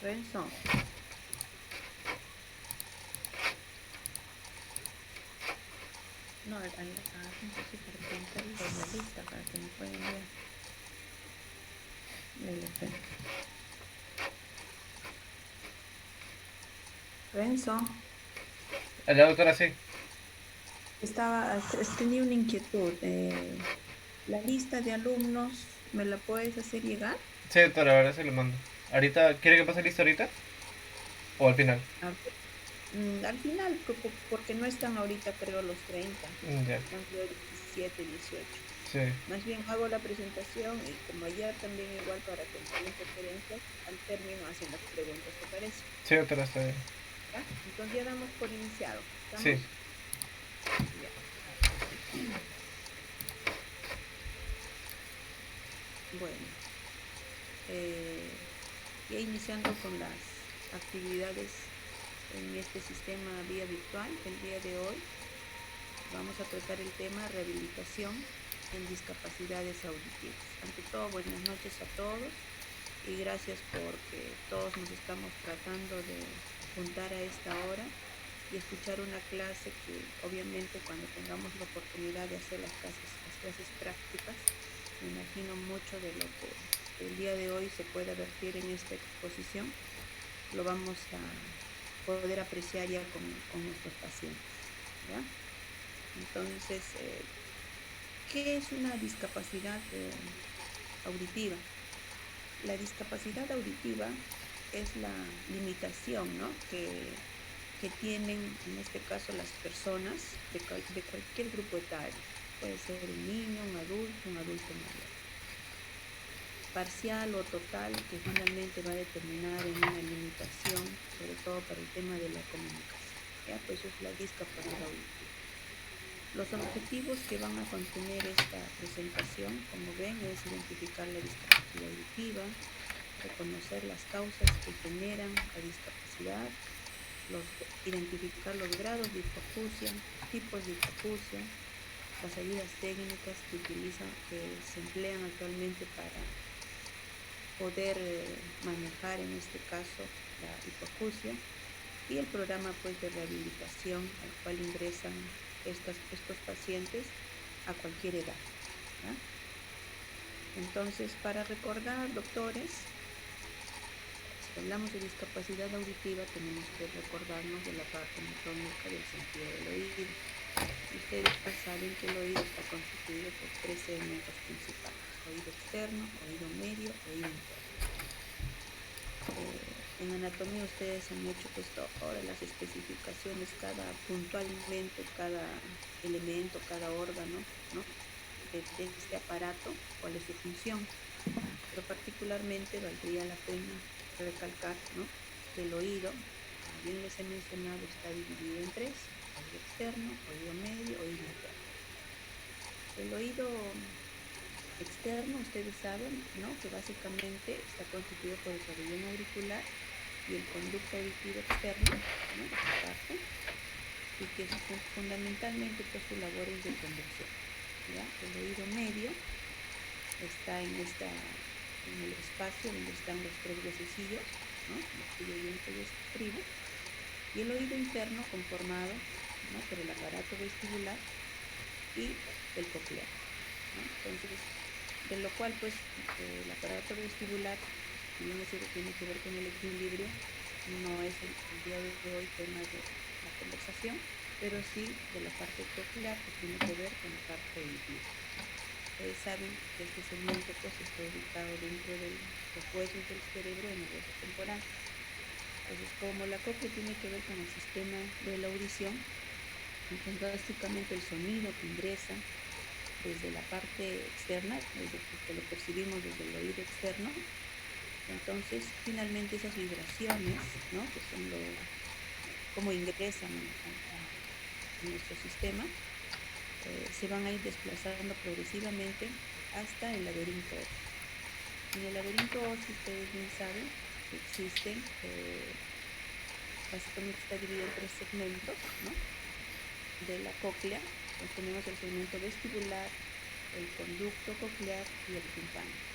Renzo. No, sí, para preguntarle la lista para que me puedan ver. Renzo. La doctora, sí. Tenía una inquietud. La lista de alumnos, ¿me la puedes hacer llegar? Sí, doctora, ahora se lo mando. Ahorita, ¿quiere que pase listo ahorita? ¿O al final? Al final, porque no están ahorita, creo, los 30. Ya. Están, creo, 17, 18. Sí. Más bien hago la presentación y como ayer también igual para que me den referencias, al término hacen las preguntas, ¿te parece? Sí, doctora, está bien. ¿Ya? Entonces ya damos por iniciado. Sí. ¿Estamos? Ya. Bueno, ya iniciando con las actividades en este sistema vía virtual, el día de hoy vamos a tratar el tema rehabilitación en discapacidades auditivas. Ante todo, buenas noches a todos y gracias porque todos nos estamos tratando de juntar a esta hora y escuchar una clase que obviamente cuando tengamos la oportunidad de hacer las clases prácticas, me imagino mucho de lo que el día de hoy se pueda vertir en esta exposición, lo vamos a poder apreciar ya con nuestros pacientes, ¿ya? Entonces, ¿qué es una discapacidad auditiva? La discapacidad auditiva es la limitación, ¿no?, que tienen en este caso las personas de cualquier grupo etario. Puede ser un niño, un adulto mayor. Parcial o total, que finalmente va a determinar en una limitación, sobre todo para el tema de la comunicación. ¿Ya? Pues eso es la discapacidad auditiva. Los objetivos que van a contener esta presentación, como ven, es identificar la discapacidad auditiva, reconocer las causas que generan la discapacidad, identificar los grados de hipoacusia, tipos de hipoacusia, las ayudas técnicas que se emplean actualmente para poder manejar en este caso la hipoacusia y el programa pues de rehabilitación al cual ingresan estos pacientes a cualquier edad, ¿ya? Entonces, para recordar, doctores, si hablamos de discapacidad auditiva tenemos que recordarnos de la parte anatómica del sentido del oído. Ustedes pues saben que el oído está constituido por 3 segmentos principales: oído externo, oído medio, oído interno. En anatomía ustedes han hecho pues todas las especificaciones, puntualmente cada elemento, cada órgano, ¿no?, de este aparato, cuál es su función. Pero particularmente valdría la pena recalcar, ¿no?, que el oído, como bien les he mencionado, está dividido en 3: oído externo, oído medio, oído interno. El oído externo, ustedes saben, ¿no?, que básicamente está constituido por el pabellón auricular y el conducto auditivo externo, ¿no?, esta parte, y que fundamentalmente pues su labor es de conducción, ¿ya? El oído medio está en el espacio donde están los 3 huesecillos, ¿no?, cuyo yo describo, y el oído interno conformado, ¿no?, por el aparato vestibular y el coclear, ¿no? Entonces, de lo cual pues el aparato vestibular, si bien es cierto, tiene que ver con el equilibrio, no es el día de hoy tema de la conversación, pero sí de la parte coclear, que tiene que ver con la parte auditiva. Ustedes saben que este segmento pues está ubicado dentro de los huesos del cerebro, en el hueso temporal. Entonces, como la cóclea tiene que ver con el sistema de la audición, entonces básicamente el sonido que ingresa desde la parte externa, desde que lo percibimos desde el oído externo, entonces finalmente esas vibraciones, ¿no?, que son cómo ingresan a nuestro sistema, se van a ir desplazando progresivamente hasta el laberinto óseo. En el laberinto óseo, ustedes bien saben, que existen, básicamente está dividido en tres segmentos, ¿no? De la cóclea. Entonces tenemos el segmento vestibular, el conducto coclear y el timpánico.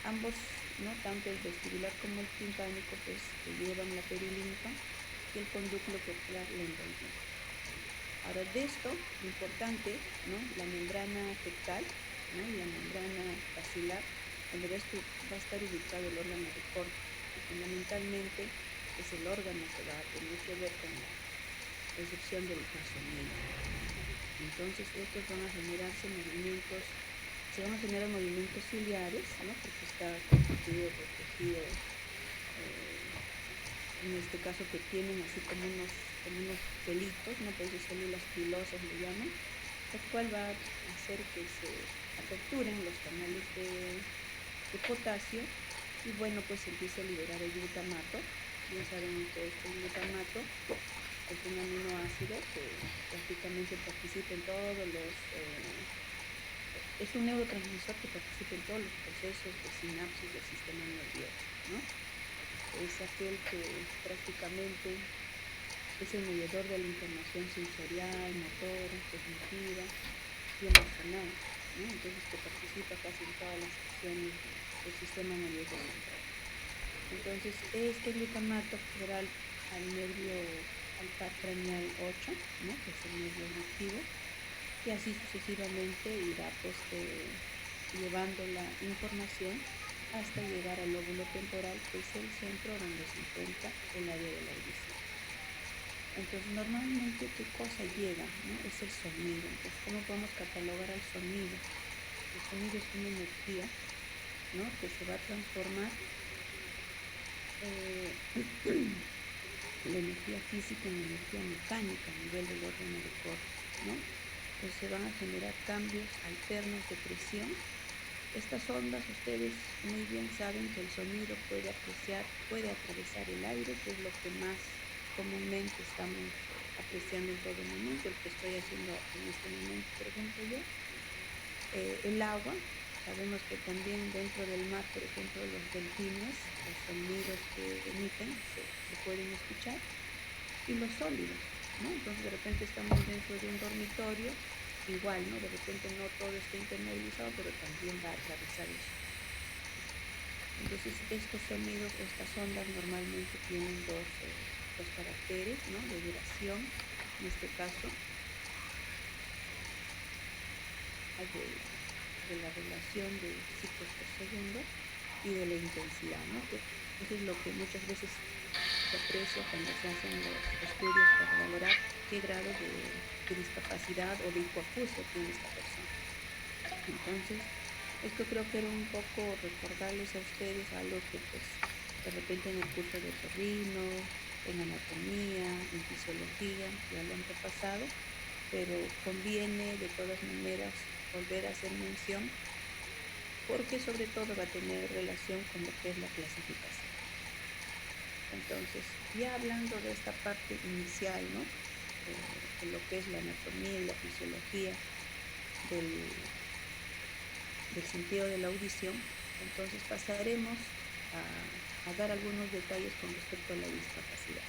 Ambos, ¿no? Tanto el vestibular como el timpánico, pues llevan la perilinfa y el conducto coclear la envolvente. Ahora de esto, lo importante, ¿no? La membrana tectal, ¿no? Y la membrana basilar, donde va a estar ubicado el órgano de corte, que fundamentalmente es el órgano que va a tener que ver con la recepción del sonido. Entonces estos van a generarse movimientos, se van a generar movimientos ciliares, ¿no? Porque está constituido por tejido, en este caso que tienen así como unos pelitos, ¿no? Por eso células pilosas le llaman, lo cual va a hacer que se aperturen los canales de potasio y bueno, pues se empieza a liberar el glutamato. Bien saben ustedes que el glutamato es un aminoácido que prácticamente participa en todos los, es un neurotransmisor que participa en todos los procesos de sinapsis del sistema nervioso, ¿no? Es aquel que prácticamente es el mediador de la información sensorial, motora, cognitiva y emocional, ¿no? Entonces que participa casi en todas las acciones del sistema nervioso central. Entonces este glutamato accederá al nervio, al par craneal 8, ¿no? Que es el nervio auditivo, y así sucesivamente irá pues llevando la información hasta llegar al lóbulo temporal, que es el centro donde se encuentra el área de la audición. Entonces, normalmente, ¿qué cosa llega? ¿No? Es el sonido. Entonces, ¿cómo podemos catalogar al sonido? El sonido es una energía, ¿no? Que se va a transformar, la energía física en energía mecánica a nivel del órgano de corte, ¿no? Entonces, se van a generar cambios alternos de presión. Estas ondas, ustedes muy bien saben que el sonido puede atravesar el aire, que es lo que más comúnmente estamos apreciando en todo momento, el que estoy haciendo en este momento, por ejemplo, yo. El agua, sabemos que también dentro del mar, por ejemplo, los delfines, los sonidos que emiten se pueden escuchar, y los sólidos, ¿no? Entonces de repente estamos dentro de un dormitorio, igual, ¿no? De repente no todo está impermeabilizado, pero también va a atravesar el sonido. Entonces estos sonidos o estas ondas normalmente tienen dos caracteres, ¿no? De duración, en este caso, de la relación de ciclos por segundo y de la intensidad, ¿no? Que eso es lo que muchas veces se aprecia cuando se hacen los estudios para valorar qué grado de discapacidad o de hipoacusia tiene esta persona. Entonces, esto creo que era un poco recordarles a ustedes algo que pues de repente en el curso de otorrino, en anatomía, en fisiología, ya lo han repasado, pero conviene de todas maneras volver a hacer mención porque sobre todo va a tener relación con lo que es la clasificación. Entonces, ya hablando de esta parte inicial, ¿no? De lo que es la anatomía y la fisiología del sentido de la audición, entonces pasaremos a dar algunos detalles con respecto a la discapacidad.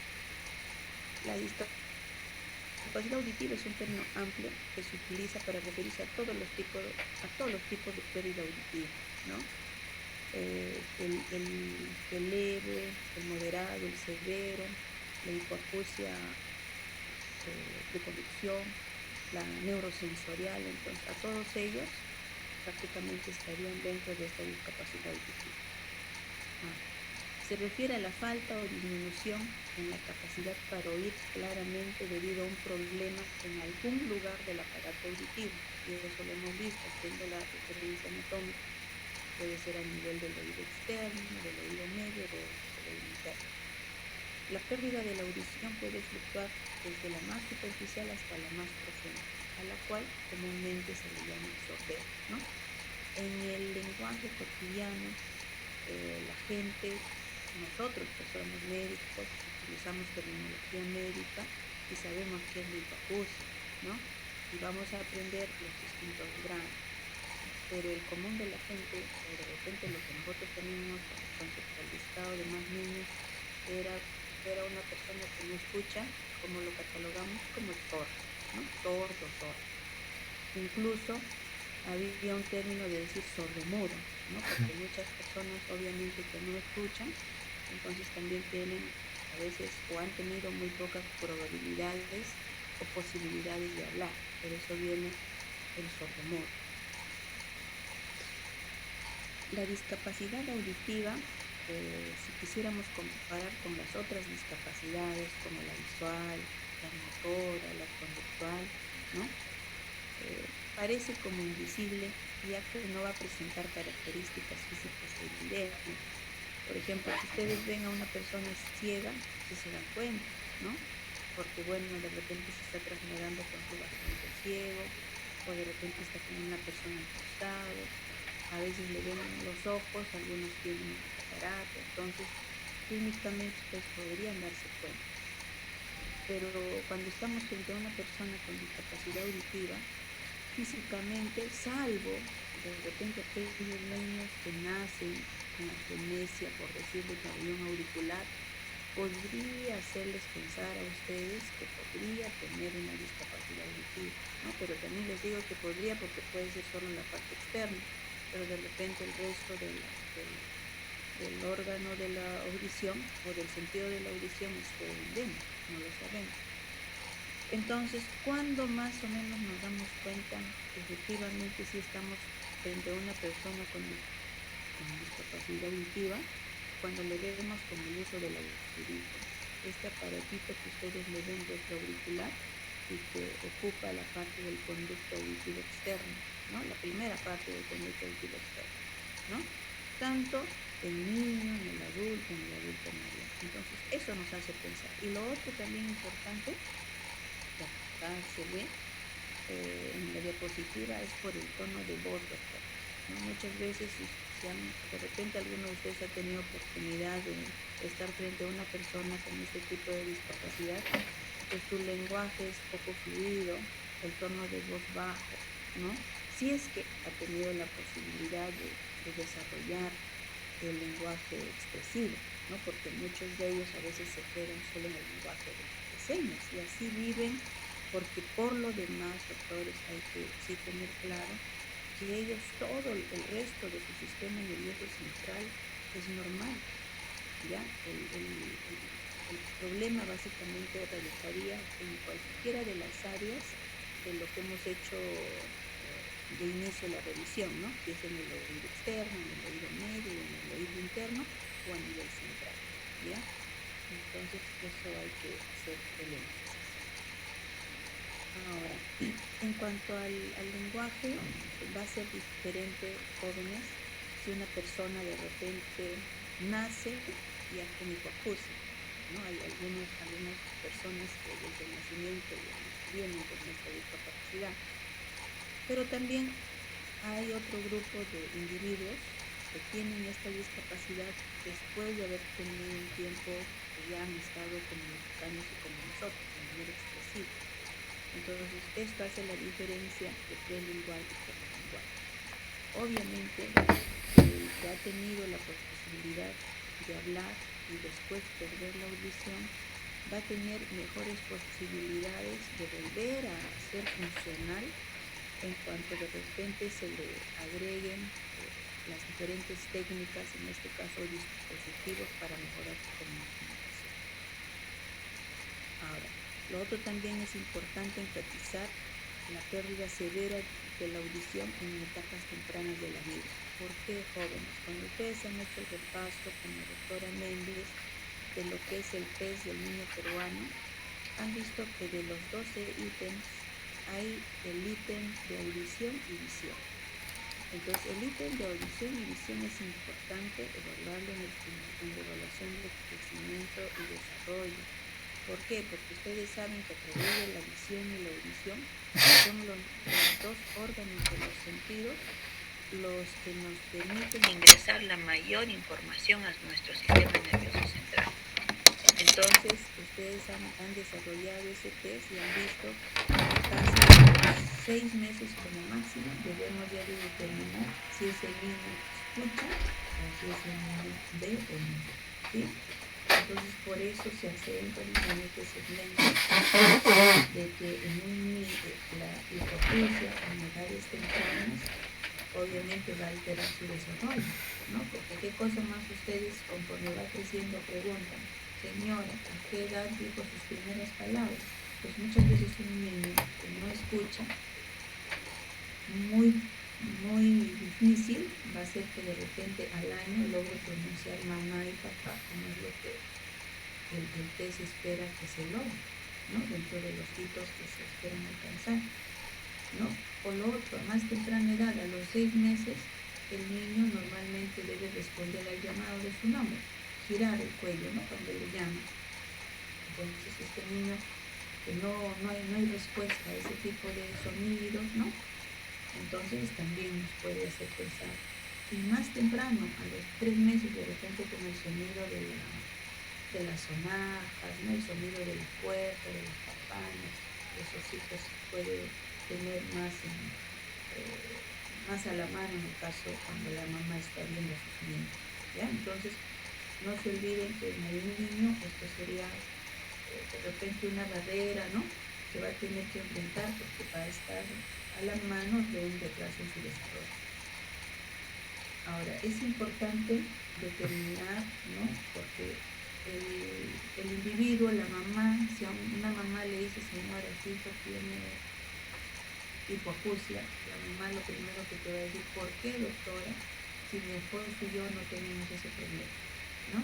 La discapacidad auditiva es un término amplio que se utiliza para referirse a todos los tipos de pérdida auditiva, ¿no? El leve, el moderado, el severo, la hipoacusia de conducción, la neurosensorial, entonces a todos ellos prácticamente estarían dentro de esta discapacidad auditiva. Se refiere a la falta o disminución en la capacidad para oír claramente debido a un problema en algún lugar del aparato auditivo, y eso lo hemos visto haciendo la referencia anatómica. Puede ser a nivel del oído externo, del oído medio, del oído interno. La pérdida de la audición puede fluctuar desde la más superficial hasta la más profunda, a la cual comúnmente se le llama sordera, ¿no? En el lenguaje cotidiano, la gente, nosotros que somos médicos, utilizamos terminología médica y sabemos qué es la hipoacusia, ¿no? Y vamos a aprender los distintos grados. pero el común de la gente, o de repente lo que nosotros teníamos conceptualizado de más niños, era ver a una persona que no escucha, como lo catalogamos como sordo, ¿no? Sordo, sordo. Incluso había un término de decir sordomudo, ¿no? Porque muchas personas obviamente que no escuchan, entonces también tienen a veces o han tenido muy pocas probabilidades o posibilidades de hablar. Por eso viene el sordomudo. La discapacidad auditiva, si quisiéramos comparar con las otras discapacidades como la visual, la motora, la conductual, ¿no? Parece como invisible, ya que no va a presentar características físicas evidentes. Por ejemplo, si ustedes ven a una persona ciega, sí se dan cuenta, ¿no? Porque, bueno, de repente se está trasladando con su bastante ciego, o de repente está con una persona al costado, a veces le ven los ojos, algunos tienen catarata, entonces clínicamente ustedes podrían darse cuenta. Pero cuando estamos frente a una persona con discapacidad auditiva, físicamente, salvo de repente aquellos niños que nacen con agenesia, por decirlo, de un auricular, podría hacerles pensar a ustedes que podría tener una discapacidad auditiva, ¿no? Pero también les digo que podría porque puede ser solo en la parte externa, pero de repente el resto del órgano de la audición o del sentido de la audición esté endémico, no lo sabemos. Entonces, ¿cuándo más o menos nos damos cuenta que efectivamente sí estamos frente a una persona con discapacidad auditiva? Cuando le vemos con el uso del audífono. Este aparatito que ustedes le ven retroauricular y que ocupa la parte del conducto auditivo externo, ¿no? La primera parte del conducto auditivo externo, ¿no? Tanto en niño, en el adulto mayor. Entonces, eso nos hace pensar. Y lo otro también importante, que acá se ve en la diapositiva, es por el tono de voz, doctor, ¿no? Muchas veces, si de repente alguno de ustedes ha tenido oportunidad de estar frente a una persona con este tipo de discapacidad, pues su lenguaje es poco fluido, el tono de voz bajo, ¿no? Si es que ha tenido la posibilidad de desarrollar el lenguaje expresivo, ¿no? Porque muchos de ellos a veces se quedan solo en el lenguaje de señas y así viven, porque por lo demás, doctores, hay que sí tener claro que ellos, todo el resto de su sistema nervioso central es normal, ¿ya? El problema básicamente radicaría en cualquiera de las áreas de lo que hemos hecho de inicio la revisión, ¿no? Que es en el oído externo, en el oído medio, en el oído interno o a nivel central, ¿ya? Entonces eso hay que hacer el énfasis. Ahora, en cuanto al lenguaje, va a ser diferente, jóvenes, si una persona de repente nace ya con hipoacusia, ¿no? Hay algunas personas que desde el nacimiento ya vienen con esta discapacidad, pero también hay otro grupo de individuos que tienen esta discapacidad después de haber tenido un tiempo que ya han estado comunicándose como nosotros, de manera expresiva. Entonces, esto hace la diferencia de prelingual y postlingual. Obviamente, el que ha tenido la posibilidad de hablar y después perder la audición, va a tener mejores posibilidades de volver a ser funcional en cuanto de repente se le agreguen las diferentes técnicas, en este caso dispositivos, para mejorar su comunicación. Ahora, lo otro también es importante enfatizar la pérdida severa de la audición en etapas tempranas de la vida. ¿Por qué, jóvenes? Cuando ustedes han hecho el repaso con la doctora Méndez de lo que es el test del niño peruano, han visto que de los 12 ítems hay el ítem de audición y visión. Entonces, el ítem de audición y visión es importante evaluarlo en la evaluación de crecimiento y desarrollo. ¿Por qué? Porque ustedes saben que a través de la visión y la audición son los dos órganos de los sentidos los que nos permiten ingresar la mayor información a nuestro sistema nervioso central. Entonces, ustedes han desarrollado ese test y han visto una tasa 6 meses como máximo debemos ya de determinar si ese niño escucha o si ese niño ve o no ve, ¿sí? Entonces por eso se hace énfasis en este segmento de que en la hipoacusia en edades tempranas obviamente va a alterar su desarrollo, ¿no? Porque qué cosa más ustedes conforme va creciendo preguntan, señora, ¿a qué edad dijo sus primeras palabras? Pues muchas veces un niño que no escucha, muy, muy difícil va a ser que de repente al año logre pronunciar mamá y papá, como es lo que el test espera que se logre, ¿no? Dentro de los hitos que se esperan alcanzar, ¿no? O lo otro, a más temprana edad, a los 6 meses, el niño normalmente debe responder al llamado de su nombre, girar el cuello, ¿no? Cuando le llama. Entonces, este niño que no hay respuesta a ese tipo de sonidos, ¿no? Entonces también nos puede hacer pensar. Y más temprano, a los 3 meses, de repente con el sonido de las sonajas, ¿no? El sonido de la puerta, de las campanas, esos sí pues puede tener más a la mano en el caso cuando la mamá está viendo a sus niños, ¿ya? Entonces, no se olviden que en el niño esto sería de repente una barrera, ¿no? Que va a tener que enfrentar porque va a estar a la mano de un retraso en su desarrollo. Ahora, es importante determinar, ¿no? Porque el individuo, la mamá, si a una mamá le dice, señora, su hijo tiene hipoacusia, la mamá lo primero que te va a decir, ¿por qué, doctora? Si mi esposo y yo no tenemos ese problema, ¿no?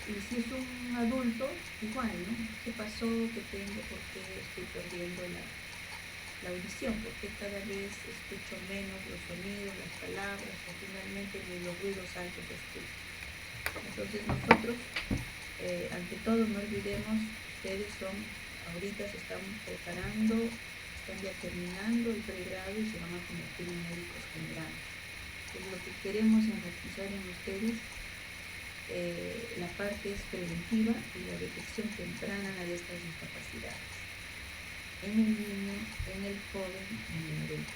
Y si es un adulto, igual, ¿no? ¿Qué pasó? ¿Qué tengo? ¿Por qué estoy perdiendo la audición? ¿Por qué cada vez escucho menos los sonidos, las palabras, o finalmente ni los ruidos altos escucho? Entonces nosotros, ante todo, no olvidemos, ustedes ahorita se están preparando, están ya terminando el pregrado y se van a convertir en médicos generales. Entonces lo que queremos enfatizar en ustedes, la parte es preventiva y la detección temprana de estas discapacidades en el niño, en el joven y en el adulto.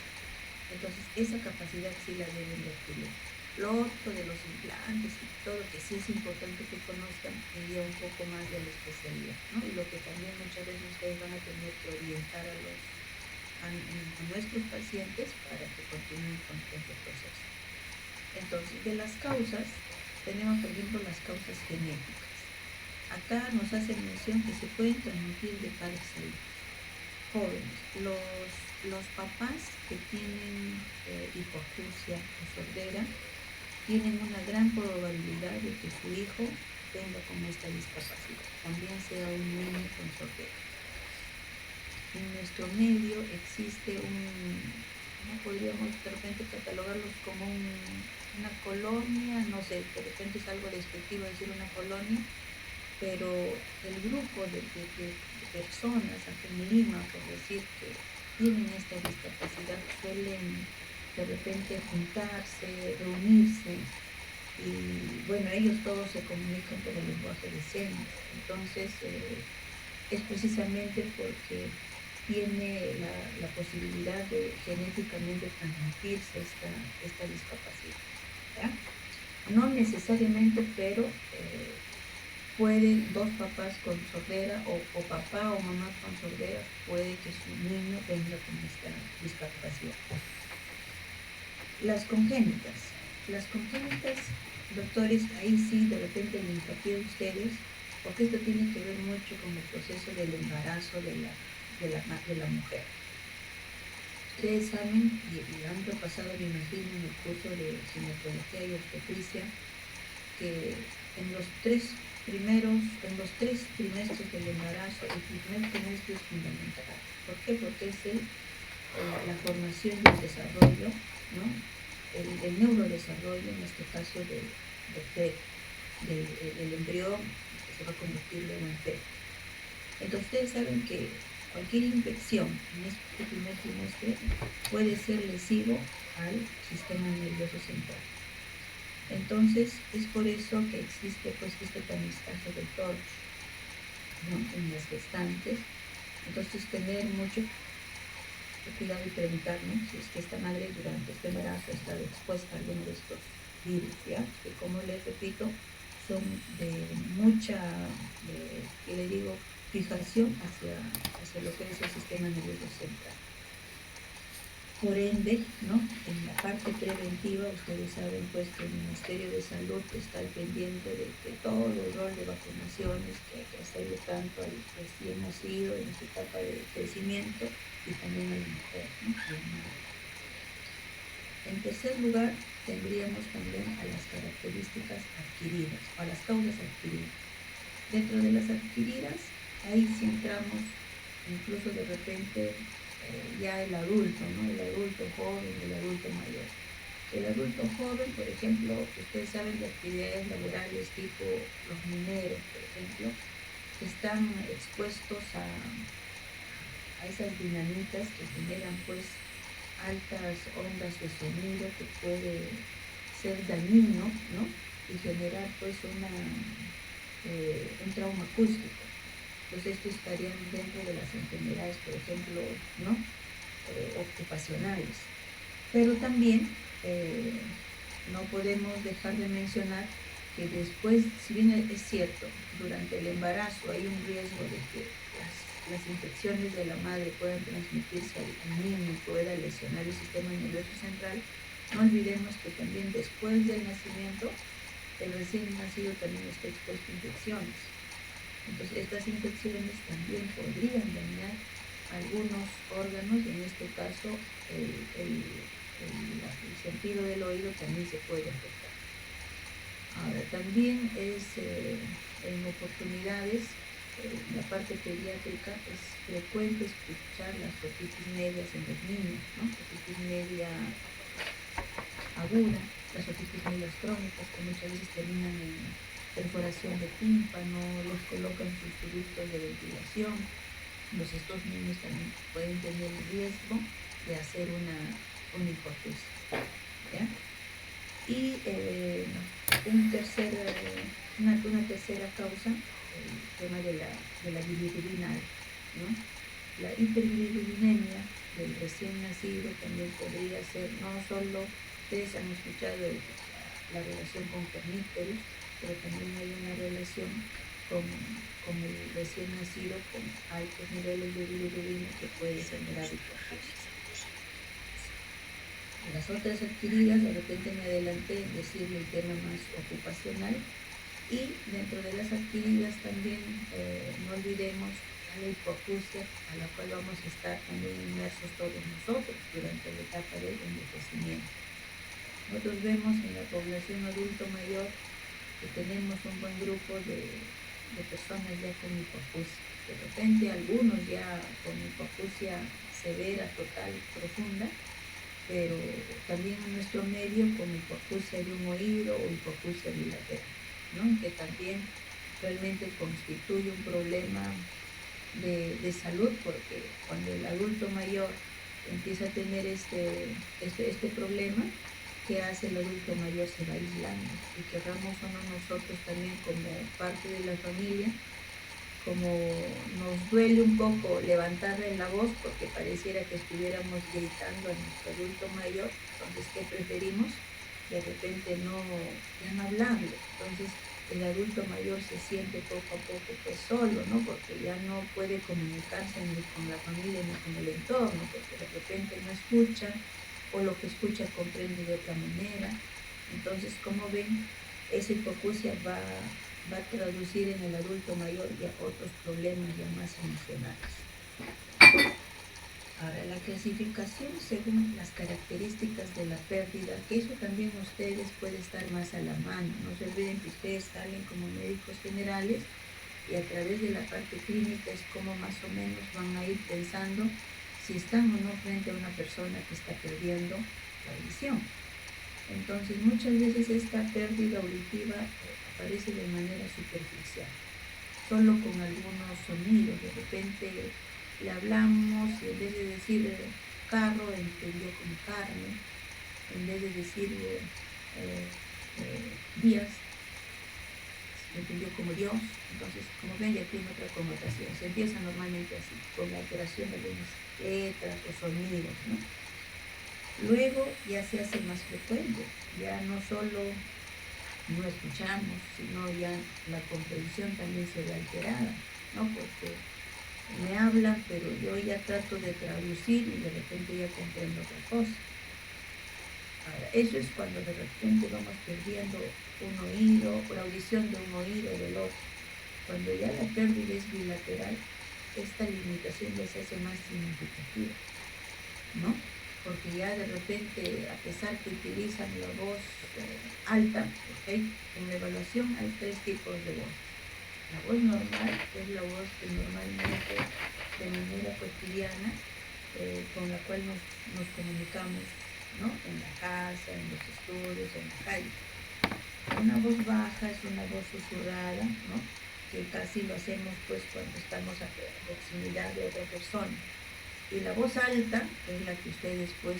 Entonces esa capacidad sí la deben de adquirir. Lo otro de los implantes y todo, que sí es importante que conozcan, iría un poco más de la especialidad, ¿no? Y lo que también muchas veces ustedes van a tener que orientar a nuestros pacientes para que continúen con este proceso. Entonces, de las causas, tenemos por ejemplo las causas genéticas. Acá nos hacen mención que se pueden transmitir de padres a hijos. Jóvenes, los papás que tienen hipoacusia o sordera tienen una gran probabilidad de que su hijo tenga como esta discapacidad, también sea un niño con sordera. En nuestro medio existe no podríamos de repente catalogarlos como una colonia, no sé, de repente es algo despectivo decir una colonia, pero el grupo de personas aquí en Lima, por decir, que tienen esta discapacidad, suelen de repente juntarse, reunirse, y bueno, ellos todos se comunican por el lenguaje de señas. Entonces, es precisamente porque tiene la posibilidad de genéticamente transmitirse esta discapacidad, ¿ya? No necesariamente, pero pueden dos papás con sordera o papá o mamá con sordera, puede que su niño venga con esta discapacidad. Las congénitas, doctores, ahí sí de repente le hincapié a ustedes, porque esto tiene que ver mucho con el proceso del embarazo de la mujer. Ustedes saben y han repasado, me imagino, en el curso de ginecología y obstetricia, que en los tres trimestres del embarazo, el primer trimestre es fundamental. ¿Por qué? Porque es la formación y el desarrollo, ¿no? El neurodesarrollo, en este caso del embrión, que se va a convertir luego en feto. Entonces ustedes saben que cualquier infección en este primer trimestre puede ser lesivo al sistema nervioso central. Entonces es por eso que existe pues este tamizaje de TORCH, ¿no? En las gestantes. Entonces tener mucho cuidado y preguntar, ¿no? Si es que esta madre durante este embarazo ha estado expuesta a alguno de estos virus, ¿ya? Que como les repito, son de mucha, ¿qué le digo?, fijación hacia lo que es el sistema nervioso central. Por ende, ¿no? En la parte preventiva, ustedes saben pues que el Ministerio de Salud está al pendiente de que todo el rol de vacunaciones que hay que hacerle tanto al recién nacido en su etapa de crecimiento y también a la mujer, ¿no? Y al madre. En tercer lugar, tendríamos también a las características adquiridas, o a las causas adquiridas. Dentro de las adquiridas, ahí sí entramos incluso de repente ya el adulto, ¿no? El adulto joven, el adulto mayor. El adulto joven, por ejemplo, ustedes saben de actividades laborales tipo los mineros, por ejemplo, que están expuestos a esas dinamitas que generan pues altas ondas de sonido que puede ser dañino, ¿no? Y generar pues un trauma acústico. Pues esto estaría dentro de las enfermedades, por ejemplo, ¿no? Ocupacionales. Pero también no podemos dejar de mencionar que después, si bien es cierto, durante el embarazo hay un riesgo de que las infecciones de la madre puedan transmitirse al niño y pueda lesionar el sistema nervioso central, no olvidemos que también después del nacimiento, el recién nacido también está expuesto a infecciones. Entonces, estas infecciones también podrían dañar algunos órganos, y en este caso el sentido del oído también se puede afectar. Ahora, también en oportunidades, la parte pediátrica es frecuente escuchar las otitis medias en los niños, ¿no? Otitis media aguda, las otitis medias crónicas, que muchas veces terminan en perforación de tímpano, los colocan sus tubitos de ventilación. Entonces estos niños también pueden tener el riesgo de hacer una hipoacusia, ¿ya? Y una tercera causa, el tema de la bilirrubina alta, ¿no? La hiperbilirubinemia del recién nacido también podría ser, no solo ustedes han escuchado la relación con Kernicterus, pero también hay una relación con el recién nacido con altos niveles de bilirrubina que puede generar hipoacusia. Las otras adquiridas, de repente me adelanté en decirle el tema más ocupacional, y dentro de las adquiridas también no olvidemos la hipoacusia a la cual vamos a estar también inmersos todos nosotros durante la etapa del envejecimiento. Nosotros vemos en la población adulto mayor que tenemos un buen grupo de personas ya con hipoacusia. De repente algunos ya con hipoacusia severa, total, profunda, pero también en nuestro medio con hipoacusia de un oído o hipoacusia bilateral, ¿no? Que también realmente constituye un problema de salud, porque cuando el adulto mayor empieza a tener este problema, ¿qué hace el adulto mayor? Se va aislando, y querramos o no nosotros también como parte de la familia, como nos duele un poco levantarle la voz porque pareciera que estuviéramos gritando a nuestro adulto mayor, entonces ¿qué preferimos? De repente ya no hablarle. Entonces el adulto mayor se siente poco a poco pues solo, ¿no? Porque ya no puede comunicarse ni con la familia ni con el entorno, porque de repente no escucha, o lo que escucha comprende de otra manera. Entonces, como ven, esa hipoacusia va a traducir en el adulto mayor ya otros problemas ya más emocionales. Ahora, la clasificación según las características de la pérdida, que eso también ustedes puede estar más a la mano. No se olviden que ustedes salen como médicos generales y a través de la parte clínica es como más o menos van a ir pensando si están o no frente a una persona que está perdiendo la visión. Entonces, muchas veces esta pérdida auditiva aparece de manera superficial, solo con algunos sonidos. De repente le hablamos y en vez de decir carro, entendió como carne, en vez de decir días, entendió como Dios. Entonces, como ven, ya tiene otra connotación. Se empieza normalmente así, con la alteración de algunas letras o sonidos, ¿no? Luego ya se hace más frecuente, ya no solo no escuchamos, sino ya la comprensión también se ve alterada, ¿no? Porque me hablan, pero yo ya trato de traducir y de repente ya comprendo otra cosa. Ahora, eso es cuando de repente vamos perdiendo un oído, la audición de un oído o del otro. Cuando ya la pérdida es bilateral, esta limitación ya se hace más significativa, ¿no? Porque ya de repente, a pesar que utilizan la voz alta, ¿okay? En la evaluación hay 3 tipos de voz. La voz normal es la voz que normalmente, de manera cotidiana, con la cual nos comunicamos, ¿no? En la casa, en los estudios, en la calle. Una voz baja es una voz susurrada, ¿no? Que casi lo hacemos pues cuando estamos a proximidad de otra persona. Y la voz alta es la que ustedes pues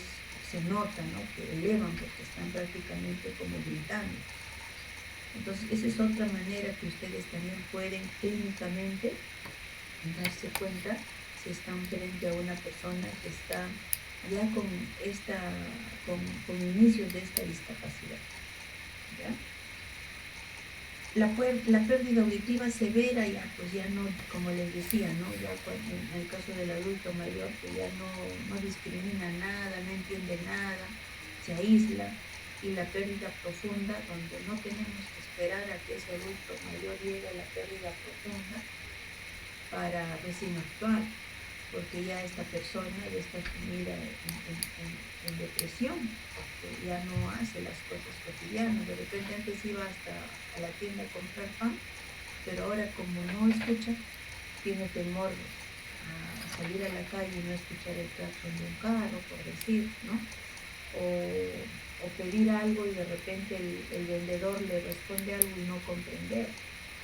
se nota, ¿no? Que elevan porque están prácticamente como gritando. Entonces esa es otra manera que ustedes también pueden clínicamente darse cuenta si están frente a una persona que está ya con inicios de esta discapacidad, ¿ya? La pérdida auditiva severa ya, pues ya no, como les decía, ¿no? Ya en el caso del adulto mayor, que ya no discrimina nada, no entiende nada, se aísla, y la pérdida profunda, donde no tenemos que esperar a que ese adulto mayor llegue a la pérdida profunda para recién actuar, porque ya esta persona ya está sumida en depresión, porque ya no hace las cosas cotidianas. De repente antes iba hasta a la tienda a comprar pan, pero ahora como no escucha, tiene temor a salir a la calle y no escuchar el claxon de un carro, por decir, ¿no? O pedir algo y de repente el vendedor le responde algo y no comprender,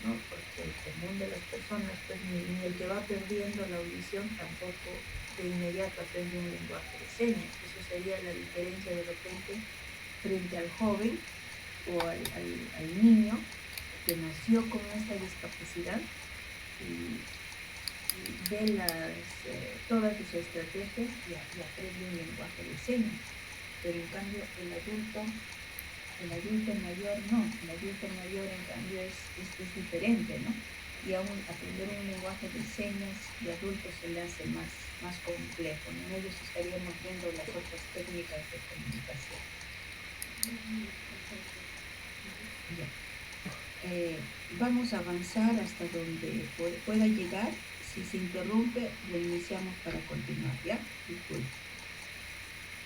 ¿no? Porque el común de las personas, pues ni el que va perdiendo la audición tampoco de inmediato aprende un lenguaje de señas. Eso sería la diferencia de repente frente al joven o al niño que nació con esta discapacidad y ve todas sus estrategias y aprende un lenguaje de señas. Pero en cambio el adulto mayor no, el adulto mayor en cambio es diferente, ¿no? Y aún aprender un lenguaje de señas de adulto se le hace más complejo, ¿no? En ellos estaríamos viendo las otras técnicas de comunicación. Ya. Vamos a avanzar hasta donde pueda llegar. Si se interrumpe, reiniciamos para continuar, ¿ya? Disculpe.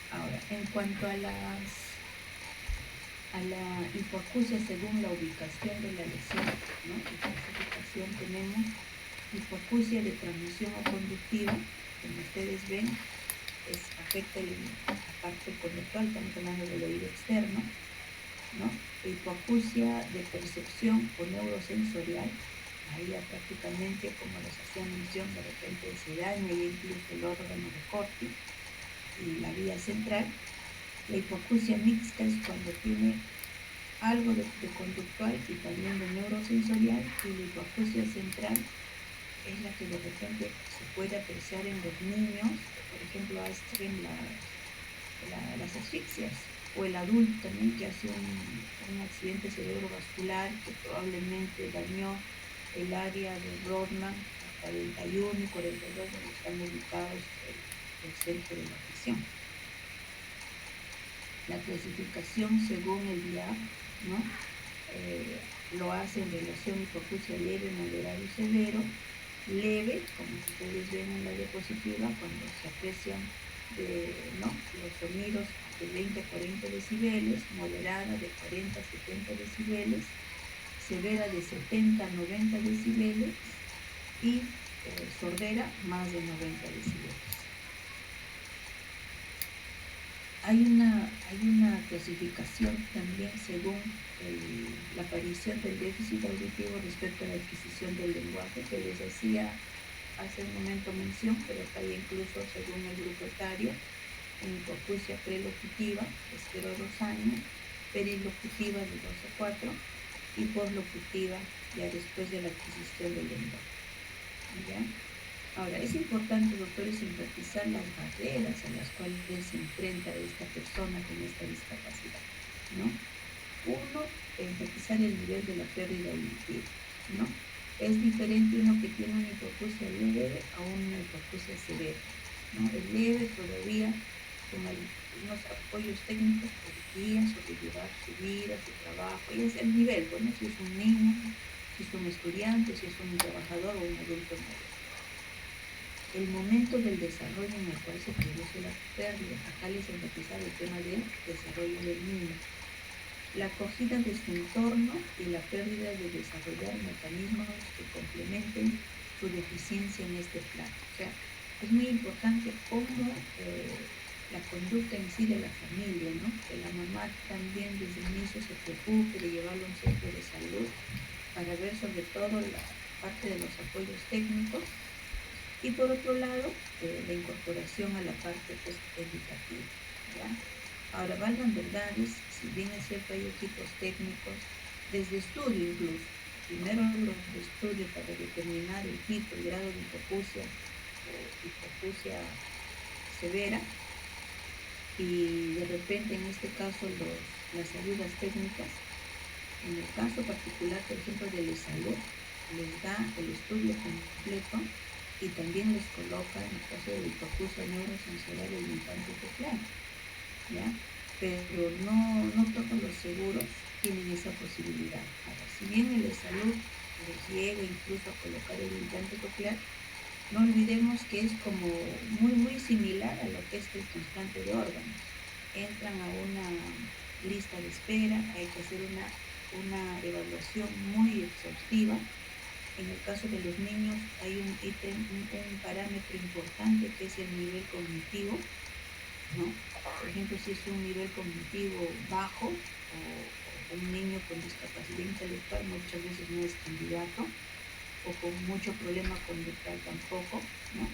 Ahora, en cuanto a la hipoacusia según la ubicación de la lesión, ¿no? En clasificación tenemos hipoacusia de transmisión o conductiva, como ustedes ven, afecta la parte conductual, estamos hablando del oído externo, ¿no? Hipoacusia de percepción o neurosensorial, ahí ya prácticamente, como les hacía mención, de repente se daña y incluso el órgano de corte y la vía central. La hipoacusia mixta es cuando tiene algo de conductual y también de neurosensorial, y la hipoacusia central es la que de repente se puede apreciar en los niños, por ejemplo, hacen las asfixias, o el adulto también que hace un accidente cerebrovascular que probablemente dañó el área de Brodmann 41 y 42, donde están ubicados el centro de la visión. La clasificación según el DIAP, ¿no? Lo hace en relación a hipoacusia leve, moderado y severo. Leve, como ustedes ven en la diapositiva, cuando se aprecian ¿no? los sonidos de 20 a 40 decibeles, moderada de 40 a 70 decibeles, severa de 70 a 90 decibeles y sordera más de 90 decibeles. Hay una clasificación también según la aparición del déficit auditivo respecto a la adquisición del lenguaje, que les decía hace un momento mención, pero está ahí incluso según el grupo etario, en hipoacusia prelocutiva, es 0 a 2 años, perilocutiva de 2 a 4, y poslocutiva ya después de la adquisición del lenguaje. ¿Ya? Ahora, es importante, doctores, enfatizar las barreras a las cuales se enfrenta esta persona con esta discapacidad, ¿no? Uno, enfatizar el nivel de la pérdida auditiva, ¿no? Es diferente uno que tiene una hipoacusia leve a una hipoacusia severa, ¿no? El leve todavía, con unos apoyos técnicos, podría sobrellevar su vida, su trabajo, y es el nivel, bueno, si es un niño, si es un estudiante, si es un trabajador o un adulto mayor. El momento del desarrollo en el cual se produce la pérdida. Acá les enfatizaba el tema del desarrollo del niño. La acogida de su entorno y la pérdida de desarrollar mecanismos que complementen su deficiencia en este plano. O sea, es muy importante cómo la conducta en sí de la familia, ¿no? Que la mamá también desde el inicio se preocupe de llevarlo a un centro de salud para ver sobre todo la parte de los apoyos técnicos. Y por otro lado, la incorporación a la parte pues, educativa. ¿Ya? Ahora, valgan verdades, si bien es cierto hay equipos técnicos, desde estudio incluso, primero los de estudio para determinar el tipo, el grado de hipoacusia o hipoacusia severa, y de repente en este caso las ayudas técnicas, en el caso particular, por ejemplo, de la salud, les da el estudio completo y también les coloca, en el caso de la hipoacusia neurosensorial, el implante coclear, ¿ya? Pero no todos los seguros tienen esa posibilidad. Ahora, si bien el de salud les llega incluso a colocar el implante coclear, no olvidemos que es como muy similar a lo que es el trasplante de órganos. Entran a una lista de espera, hay que hacer una evaluación muy exhaustiva. En el caso de los niños hay un parámetro importante que es el nivel cognitivo, ¿no? Por ejemplo, si es un nivel cognitivo bajo o un niño con discapacidad intelectual, muchas veces no es candidato, o con mucho problema conductual tampoco, ¿no?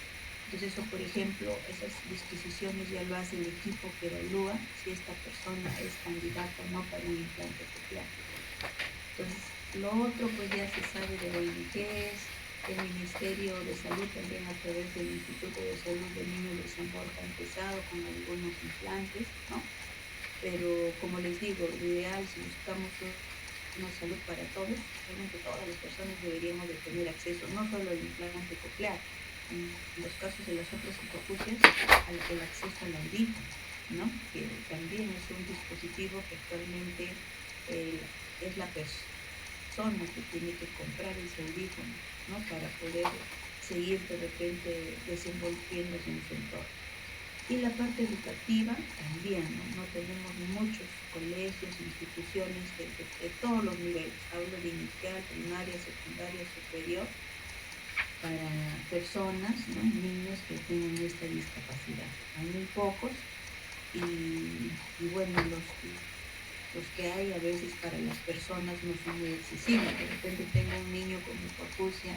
Entonces eso, por ejemplo, esas disquisiciones ya lo hace el equipo que evalúa si esta persona es candidata o no para un implante coclear. Entonces, lo otro pues ya se sabe de ONGs, el Ministerio de Salud también a través del Instituto de Salud del Niño de San Borja ha empezado con algunos implantes, ¿no? Pero como les digo, lo ideal si buscamos una salud para todos, realmente todas las personas deberíamos de tener acceso, no solo al implante coclear, en los casos de las otras hipoacusias, el acceso al audífono, ¿no? Que también es un dispositivo que actualmente es la persona que tiene que comprar ese audífono, ¿no? Para poder seguir de repente desenvolviéndose en su entorno. Y la parte educativa también, ¿no? No tenemos muchos colegios, instituciones de todos los niveles, hablo de inicial, primaria, secundaria, superior, para personas, ¿no? Niños que tienen esta discapacidad. Hay muy pocos y bueno, los que hay a veces para las personas no son muy accesibles. De repente tengo un niño con hipoacusia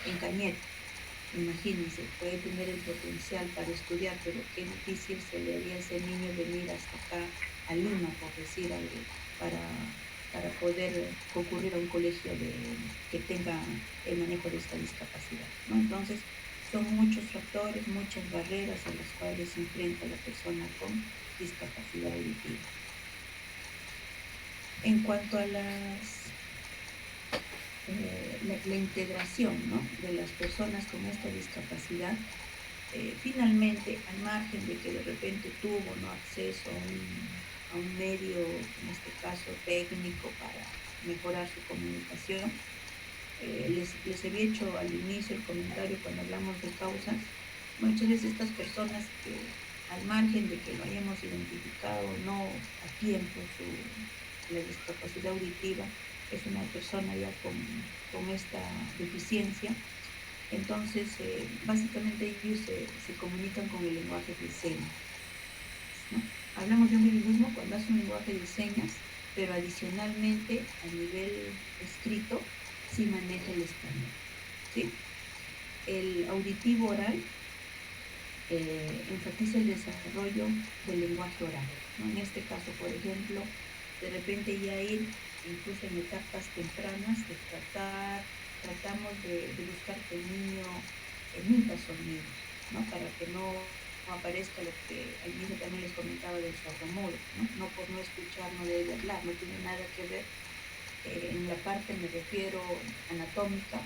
en Cañete. Imagínense, puede tener el potencial para estudiar, pero qué difícil se le haría a ese niño venir hasta acá, a Lima, por decir algo, para poder concurrir a un colegio que tenga el manejo de esta discapacidad, ¿no? Entonces, son muchos factores, muchas barreras a las cuales se enfrenta la persona con discapacidad auditiva. En cuanto a la integración, ¿no? De las personas con esta discapacidad, finalmente, al margen de que de repente tuvo no acceso a un medio, en este caso técnico, para mejorar su comunicación, les había hecho al inicio el comentario cuando hablamos de causas. Muchas veces estas personas que al margen de que lo hayamos identificado no a tiempo la discapacidad auditiva, es una persona ya con esta deficiencia, entonces básicamente ellos se comunican con el lenguaje de señas, ¿no? Hablamos de un bilingüismo cuando hace un lenguaje de señas, pero adicionalmente a nivel escrito sí maneja el español, ¿sí? El auditivo oral enfatiza el desarrollo del lenguaje oral, ¿no? En este caso, por ejemplo, de repente ya ir incluso en etapas tempranas, tratamos de buscar que el niño emita sonidos, ¿no? Para que no aparezca lo que al inicio también les comentaba del sordomudo, ¿no? No por no escuchar no debe hablar, no tiene nada que ver. En la parte, me refiero, anatómica,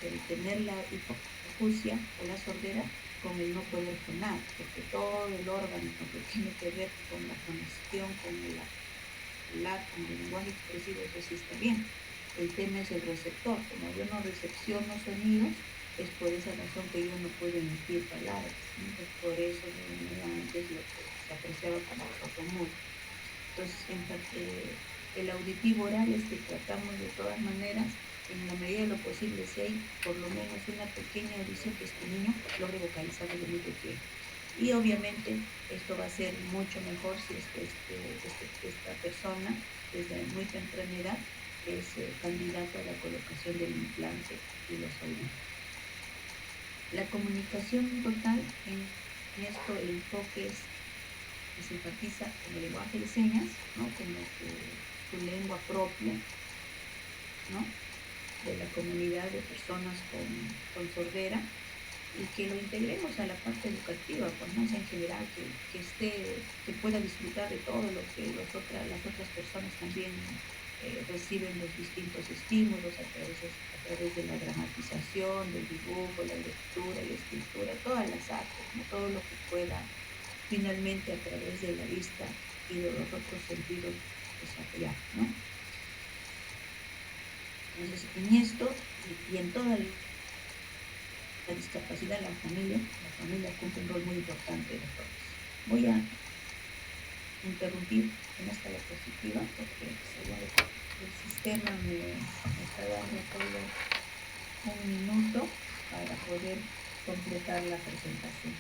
el tener la hipoacusia o la sordera con el no poder fonar, porque todo el órgano que tiene que ver con la fonación, con el hablar, con el lenguaje expresivo, eso sí está bien. El tema es el receptor. Como yo no recepciono sonidos, es por esa razón que yo no puedo emitir palabras, ¿no? Entonces, por eso nuevamente es lo que se apreciaba como sordomudo. Entonces, el auditivo oral es que tratamos de todas maneras, en la medida de lo posible, si hay por lo menos una pequeña audición, que este niño logre vocalizar lo único que quiere. Y obviamente esto va a ser mucho mejor si es que esta persona desde muy temprana edad es candidato a la colocación del implante y los audífonos. La comunicación total, en esto el enfoque es que se enfatiza en el lenguaje de señas, ¿no? Como tu lengua propia, ¿no? De la comunidad de personas con sordera, y que lo integremos a la parte educativa, pues no, o sea, en general, que pueda disfrutar de todo lo que las otras personas también reciben, los distintos estímulos a través de la dramatización, del dibujo, la lectura, la escritura, todas las artes, ¿no? Todo lo que pueda finalmente a través de la vista y de los otros sentidos desarrollar, ¿no? Entonces, en esto y en toda la discapacidad, la familia cumple un rol muy importante de todos. Voy a interrumpir en esta diapositiva porque según el sistema me está dando solo un minuto para poder completar la presentación.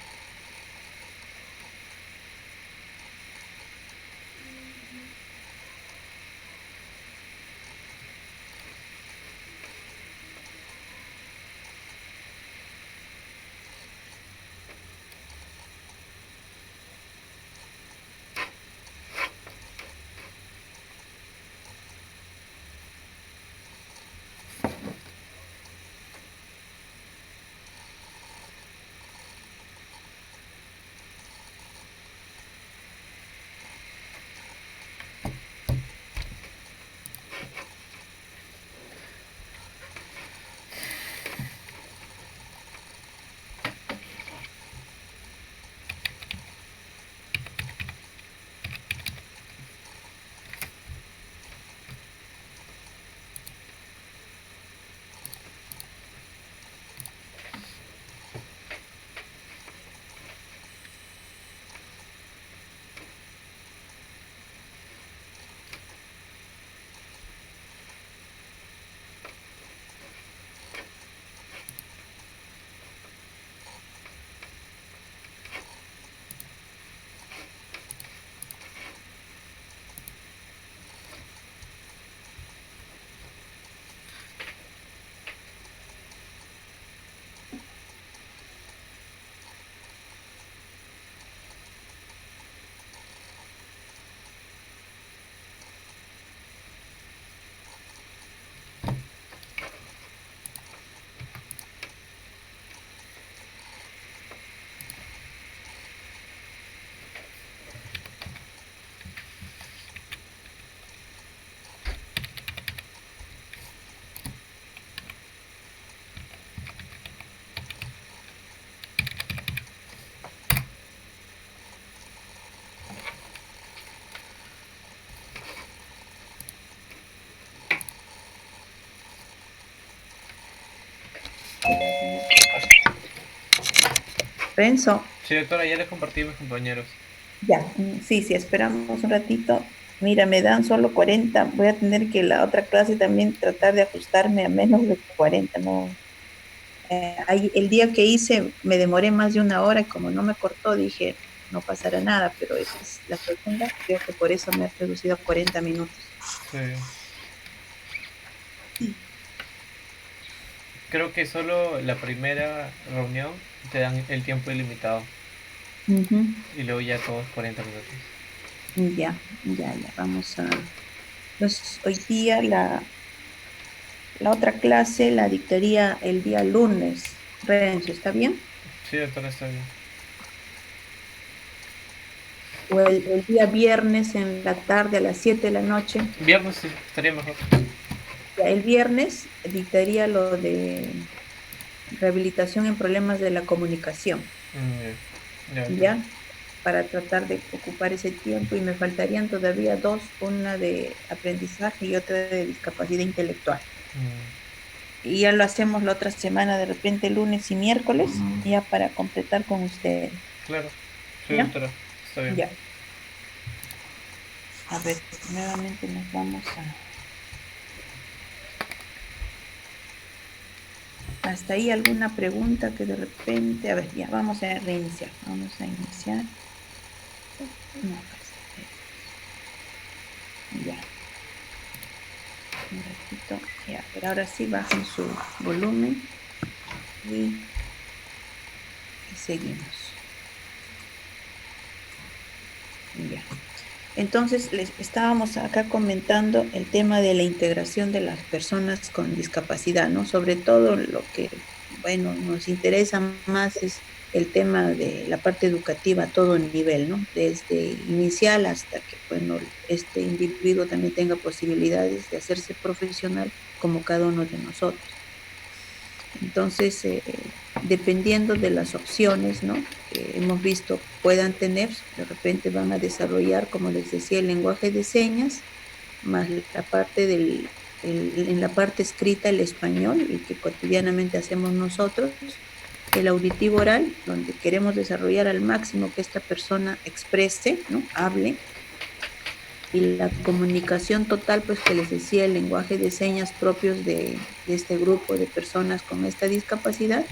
Renzo, Sí, doctora, ya les compartí a mis compañeros. ya, sí, sí, esperamos un ratito. Mira, me dan solo 40. Voy a tener que la otra clase también tratar de ajustarme a menos de 40. No, el día que hice me demoré más de una hora y como no me cortó dije no pasará nada, pero esa es la segunda. Creo que por eso me has reducido a 40 minutos. Sí. Sí. Creo que solo la primera reunión te dan el tiempo ilimitado. Ujú. Y luego ya todos 40 minutos. Ya, ya, ya, vamos a... Entonces, hoy día la otra clase la dictaría el día lunes. Renzo, ¿está bien? Sí, doctora, está bien. O el día viernes en la tarde a las 7 de la noche. Viernes sí, estaría mejor. Ya, el viernes dictaría lo de rehabilitación en problemas de la comunicación, Ya, doctora. ¿ya? Para tratar de ocupar ese tiempo y me faltarían todavía dos, una de aprendizaje y otra de discapacidad intelectual. Y ya lo hacemos la otra semana, de repente lunes y miércoles, ya para completar con ustedes. Claro. Sí, ¿Ya? doctora, está bien. Ya. A ver, nuevamente nos vamos a... ¿Hasta ahí alguna pregunta que de repente... A ver, ya, vamos a reiniciar. Vamos a iniciar. No, acá está. Ya. Un ratito. Ya, pero ahora sí bajen su volumen y seguimos. Ya. Entonces, les estábamos acá comentando el tema de la integración de las personas con discapacidad, ¿no? Sobre todo lo que, bueno, nos interesa más es el tema de la parte educativa a todo nivel, ¿no? Desde inicial hasta que, bueno, este individuo también tenga posibilidades de hacerse profesional como cada uno de nosotros. Entonces, dependiendo de las opciones, ¿no? Que hemos visto puedan tener, de repente van a desarrollar, como les decía, el lenguaje de señas, más la parte en la parte escrita el español, el que cotidianamente hacemos nosotros, el auditivo oral, donde queremos desarrollar al máximo que esta persona exprese, ¿no? Hable, y la comunicación total, pues que les decía, el lenguaje de señas propios de este grupo de personas con esta discapacidad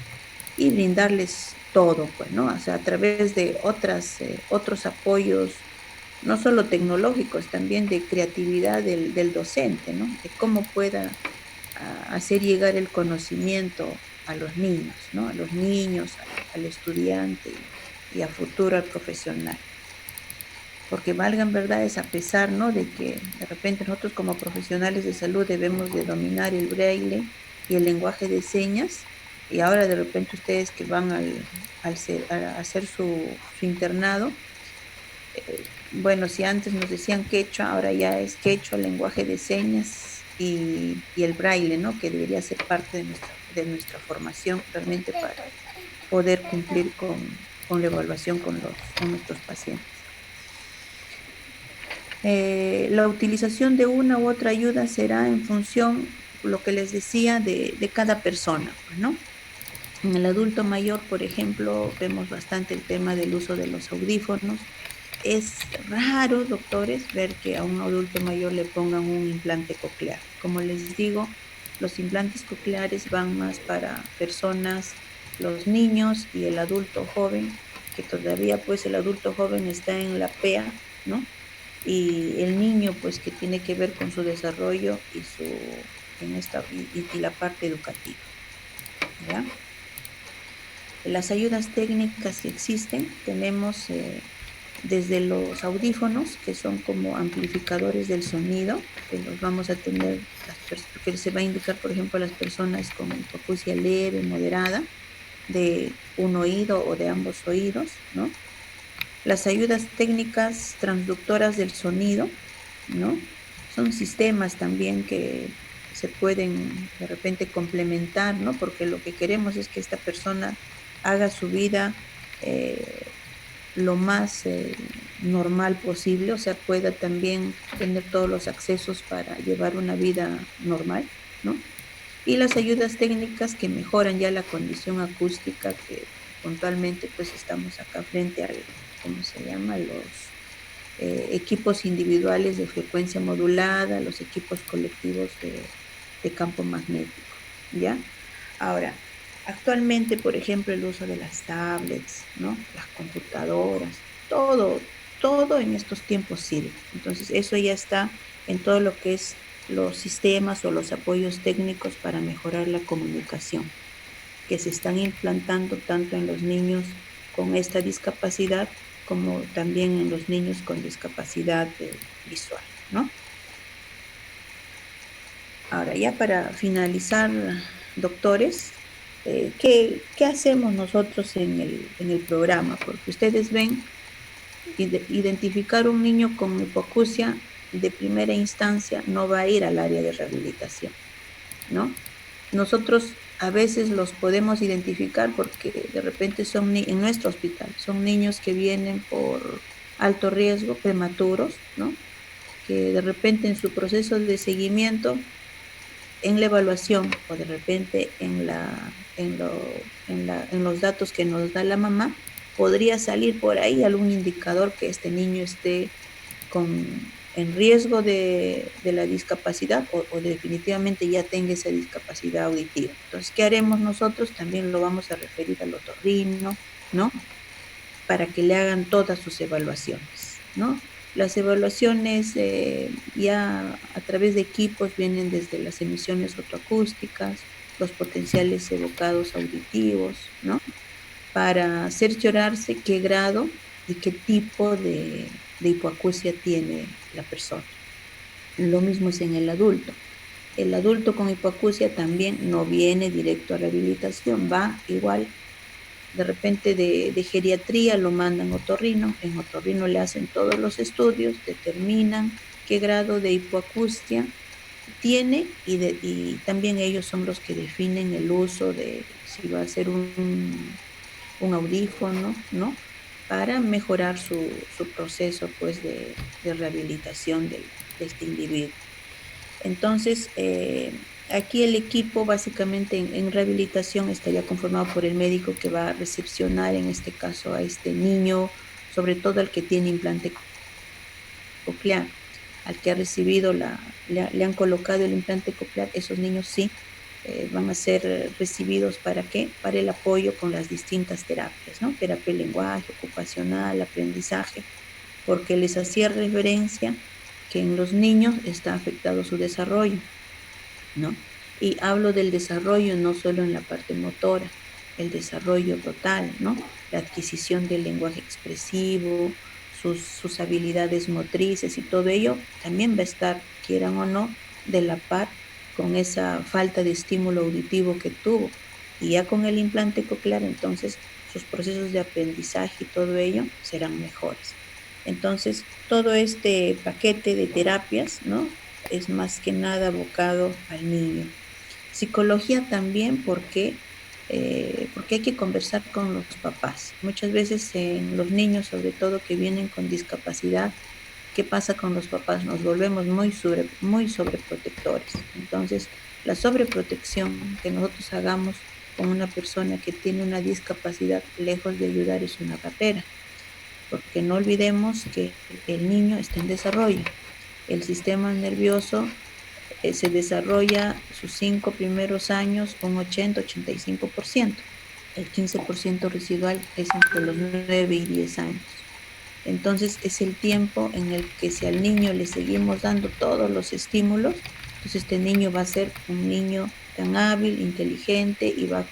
y brindarles todo, pues, ¿no? O sea, a través de otros apoyos, no solo tecnológicos, también de creatividad del docente, ¿no? De cómo pueda hacer llegar el conocimiento a los niños, ¿no? A los niños, al estudiante y a futuro al profesional. Porque valgan verdades a pesar, ¿no? De que de repente nosotros como profesionales de salud debemos de dominar el braille y el lenguaje de señas, y ahora de repente ustedes que van a hacer su internado, bueno, si antes nos decían quechua, ahora ya es quechua, lenguaje de señas y el braille, ¿no? Que debería ser parte de nuestra formación realmente para poder cumplir con la evaluación con nuestros pacientes. La utilización de una u otra ayuda será en función, lo que les decía, de cada persona, pues, ¿no? En el adulto mayor, por ejemplo, vemos bastante el tema del uso de los audífonos. Es raro, doctores, ver que a un adulto mayor le pongan un implante coclear. Como les digo, los implantes cocleares van más para personas, los niños y el adulto joven, que todavía pues el adulto joven está en la PEA, ¿no? Y el niño pues que tiene que ver con su desarrollo y la parte educativa, ¿ya? Las ayudas técnicas que existen, tenemos desde los audífonos, que son como amplificadores del sonido, que los vamos a tener, que se va a indicar, por ejemplo, a las personas con hipoacusia leve, moderada, de un oído o de ambos oídos, ¿no? Las ayudas técnicas transductoras del sonido, ¿no? Son sistemas también que se pueden de repente complementar, ¿no? Porque lo que queremos es que esta persona haga su vida lo más normal posible, o sea, pueda también tener todos los accesos para llevar una vida normal, ¿no? Y las ayudas técnicas que mejoran ya la condición acústica, que puntualmente pues estamos acá frente al, ¿cómo se llama? Los equipos individuales de frecuencia modulada, los equipos colectivos de campo magnético, ¿ya? Ahora, actualmente, por ejemplo, el uso de las tablets, ¿no? Las computadoras, todo en estos tiempos sirve. Entonces, eso ya está en todo lo que es los sistemas o los apoyos técnicos para mejorar la comunicación, que se están implantando tanto en los niños con esta discapacidad como también en los niños con discapacidad visual, ¿no? Ahora, ya para finalizar, doctores, ¿qué hacemos nosotros en el programa? Porque ustedes ven, identificar un niño con hipoacusia de primera instancia no va a ir al área de rehabilitación, ¿no? Nosotros a veces los podemos identificar porque de repente son en nuestro hospital, son niños que vienen por alto riesgo, prematuros, ¿no? Que de repente en su proceso de seguimiento, en la evaluación o de repente en los datos que nos da la mamá, podría salir por ahí algún indicador que este niño esté en riesgo de la discapacidad o definitivamente ya tenga esa discapacidad auditiva. Entonces, ¿qué haremos nosotros? También lo vamos a referir al otorrino, ¿no? Para que le hagan todas sus evaluaciones, ¿no? Las evaluaciones ya a través de equipos vienen desde las emisiones otoacústicas, los potenciales evocados auditivos, ¿no? Para cerciorarse qué grado y qué tipo de hipoacusia tiene la persona. Lo mismo es en el adulto. El adulto con hipoacusia también no viene directo a rehabilitación, va igual de repente de geriatría lo mandan a otorrino, en otorrino le hacen todos los estudios, determinan qué grado de hipoacusia tiene y también ellos son los que definen el uso de si va a ser un audífono, ¿no? Para mejorar su proceso pues de rehabilitación de este individuo. Entonces, aquí el equipo básicamente en rehabilitación estaría conformado por el médico que va a recepcionar en este caso a este niño, sobre todo al que tiene implante coclear, al que ha recibido le han colocado el implante coclear, esos niños sí van a ser recibidos ¿para qué? Para el apoyo con las distintas terapias, ¿no? Terapia de lenguaje, ocupacional, aprendizaje, porque les hacía referencia que en los niños está afectado su desarrollo, ¿no? Y hablo del desarrollo no solo en la parte motora, el desarrollo total, ¿no? La adquisición del lenguaje expresivo, sus habilidades motrices y todo ello también va a estar, quieran o no, de la par con esa falta de estímulo auditivo que tuvo. Y ya con el implante coclear, entonces sus procesos de aprendizaje y todo ello serán mejores. Entonces, todo este paquete de terapias, ¿no? Es más que nada abocado al niño. Psicología también porque hay que conversar con los papás. Muchas veces en los niños, sobre todo que vienen con discapacidad, ¿qué pasa con los papás? Nos volvemos muy sobreprotectores. Entonces, la sobreprotección que nosotros hagamos con una persona que tiene una discapacidad, lejos de ayudar, es una barrera, porque no olvidemos que el niño está en desarrollo. El sistema nervioso se desarrolla sus 5 primeros años un 80-85%. El 15% residual es entre los 9 y 10 años. Entonces es el tiempo en el que si al niño le seguimos dando todos los estímulos, entonces este niño va a ser un niño tan hábil, inteligente y va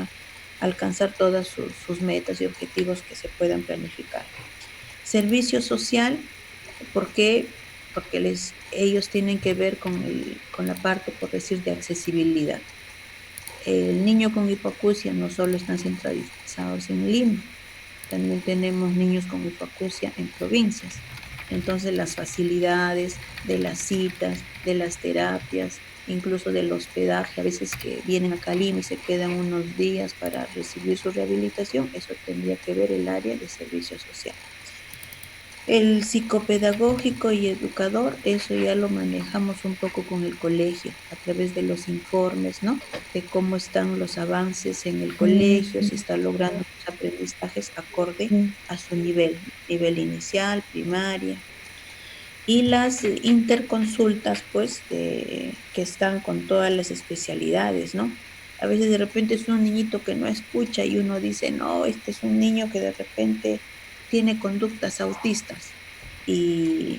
a alcanzar todas sus metas y objetivos que se puedan planificar. Servicio social, ¿por qué? Porque ellos tienen que ver con la parte, por decir, de accesibilidad. El niño con hipoacusia no solo están centralizados en Lima, también tenemos niños con hipoacusia en provincias. Entonces las facilidades de las citas, de las terapias, incluso del hospedaje, a veces que vienen a Lima y se quedan unos días para recibir su rehabilitación, eso tendría que ver el área de servicio social. El psicopedagógico y educador, eso ya lo manejamos un poco con el colegio, a través de los informes, ¿no? De cómo están los avances en el colegio, si está logrando sus aprendizajes acorde a su nivel inicial, primaria. Y las interconsultas, pues, que están con todas las especialidades, ¿no? A veces de repente es un niñito que no escucha y uno dice, no, este es un niño que de repente tiene conductas autistas. Y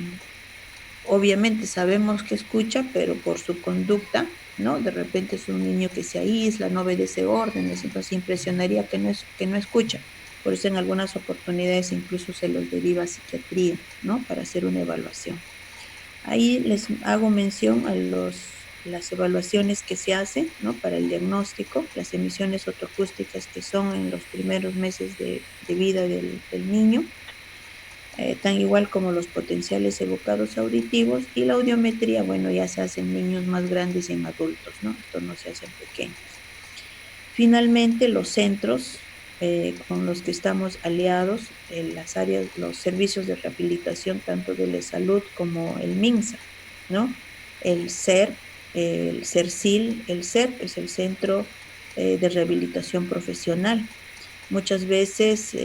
obviamente sabemos que escucha, pero por su conducta, ¿no? De repente es un niño que se aísla, no obedece órdenes, entonces impresionaría que no escucha. Por eso en algunas oportunidades incluso se los deriva a psiquiatría, ¿no? Para hacer una evaluación. Ahí les hago mención a las evaluaciones que se hacen, ¿no? Para el diagnóstico, las emisiones otoacústicas que son en los primeros meses de vida del niño, tan igual como los potenciales evocados auditivos, y la audiometría, bueno, ya se hace en niños más grandes y en adultos, ¿no? Esto no se hace en pequeños. Finalmente, los centros con los que estamos aliados, las áreas, los servicios de rehabilitación, tanto de la salud como el MINSA, ¿no? El CER, el CERCIL, el CERP es el Centro de Rehabilitación Profesional. Muchas veces,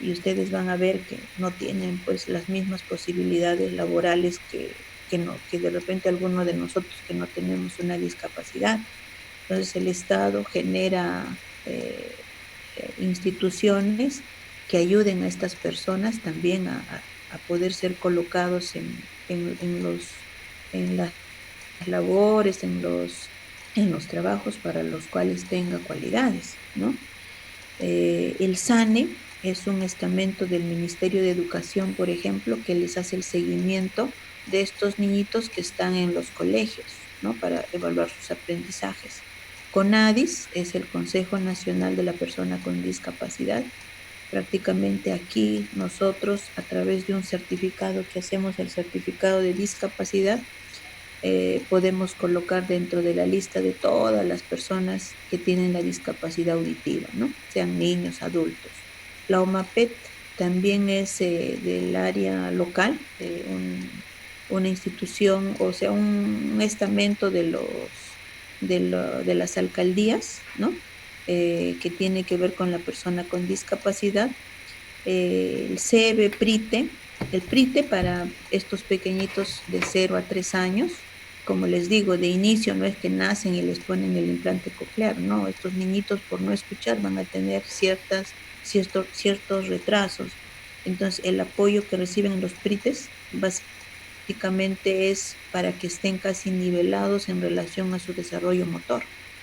y ustedes van a ver que no tienen pues las mismas posibilidades laborales que de repente alguno de nosotros que no tenemos una discapacidad. Entonces el Estado genera instituciones que ayuden a estas personas también a poder ser colocados en las labores, en los trabajos para los cuales tenga cualidades, ¿no? El SANE es un estamento del Ministerio de Educación, por ejemplo, que les hace el seguimiento de estos niñitos que están en los colegios, ¿no? Para evaluar sus aprendizajes. CONADIS es el Consejo Nacional de la Persona con Discapacidad. Prácticamente aquí nosotros, a través de un certificado que hacemos, el certificado de discapacidad, podemos colocar dentro de la lista de todas las personas que tienen la discapacidad auditiva, ¿no? Sean niños, adultos. La OMAPET también es del área local, una institución, o sea, un estamento de las alcaldías, ¿no? Que tiene que ver con la persona con discapacidad. El CEBE, PRITE, el PRITE para estos pequeñitos de 0 a 3 años, como les digo, de inicio no es que nacen y les ponen el implante coclear, no, estos niñitos por no escuchar van a tener ciertos retrasos. Entonces, el apoyo que reciben los PRITES básicamente es para que estén casi nivelados en relación a su desarrollo motor,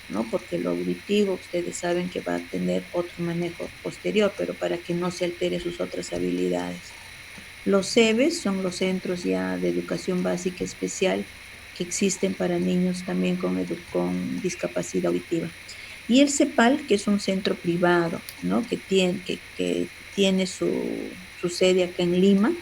¿no? Porque lo auditivo, ustedes saben que va a tener otro manejo posterior, pero para que no se altere sus otras habilidades. Los CEBES son los centros ya de educación básica especial que existen para niños también con discapacidad auditiva. Y el CEPAL, que es un centro privado, ¿no? Que tiene su sede acá en Lima,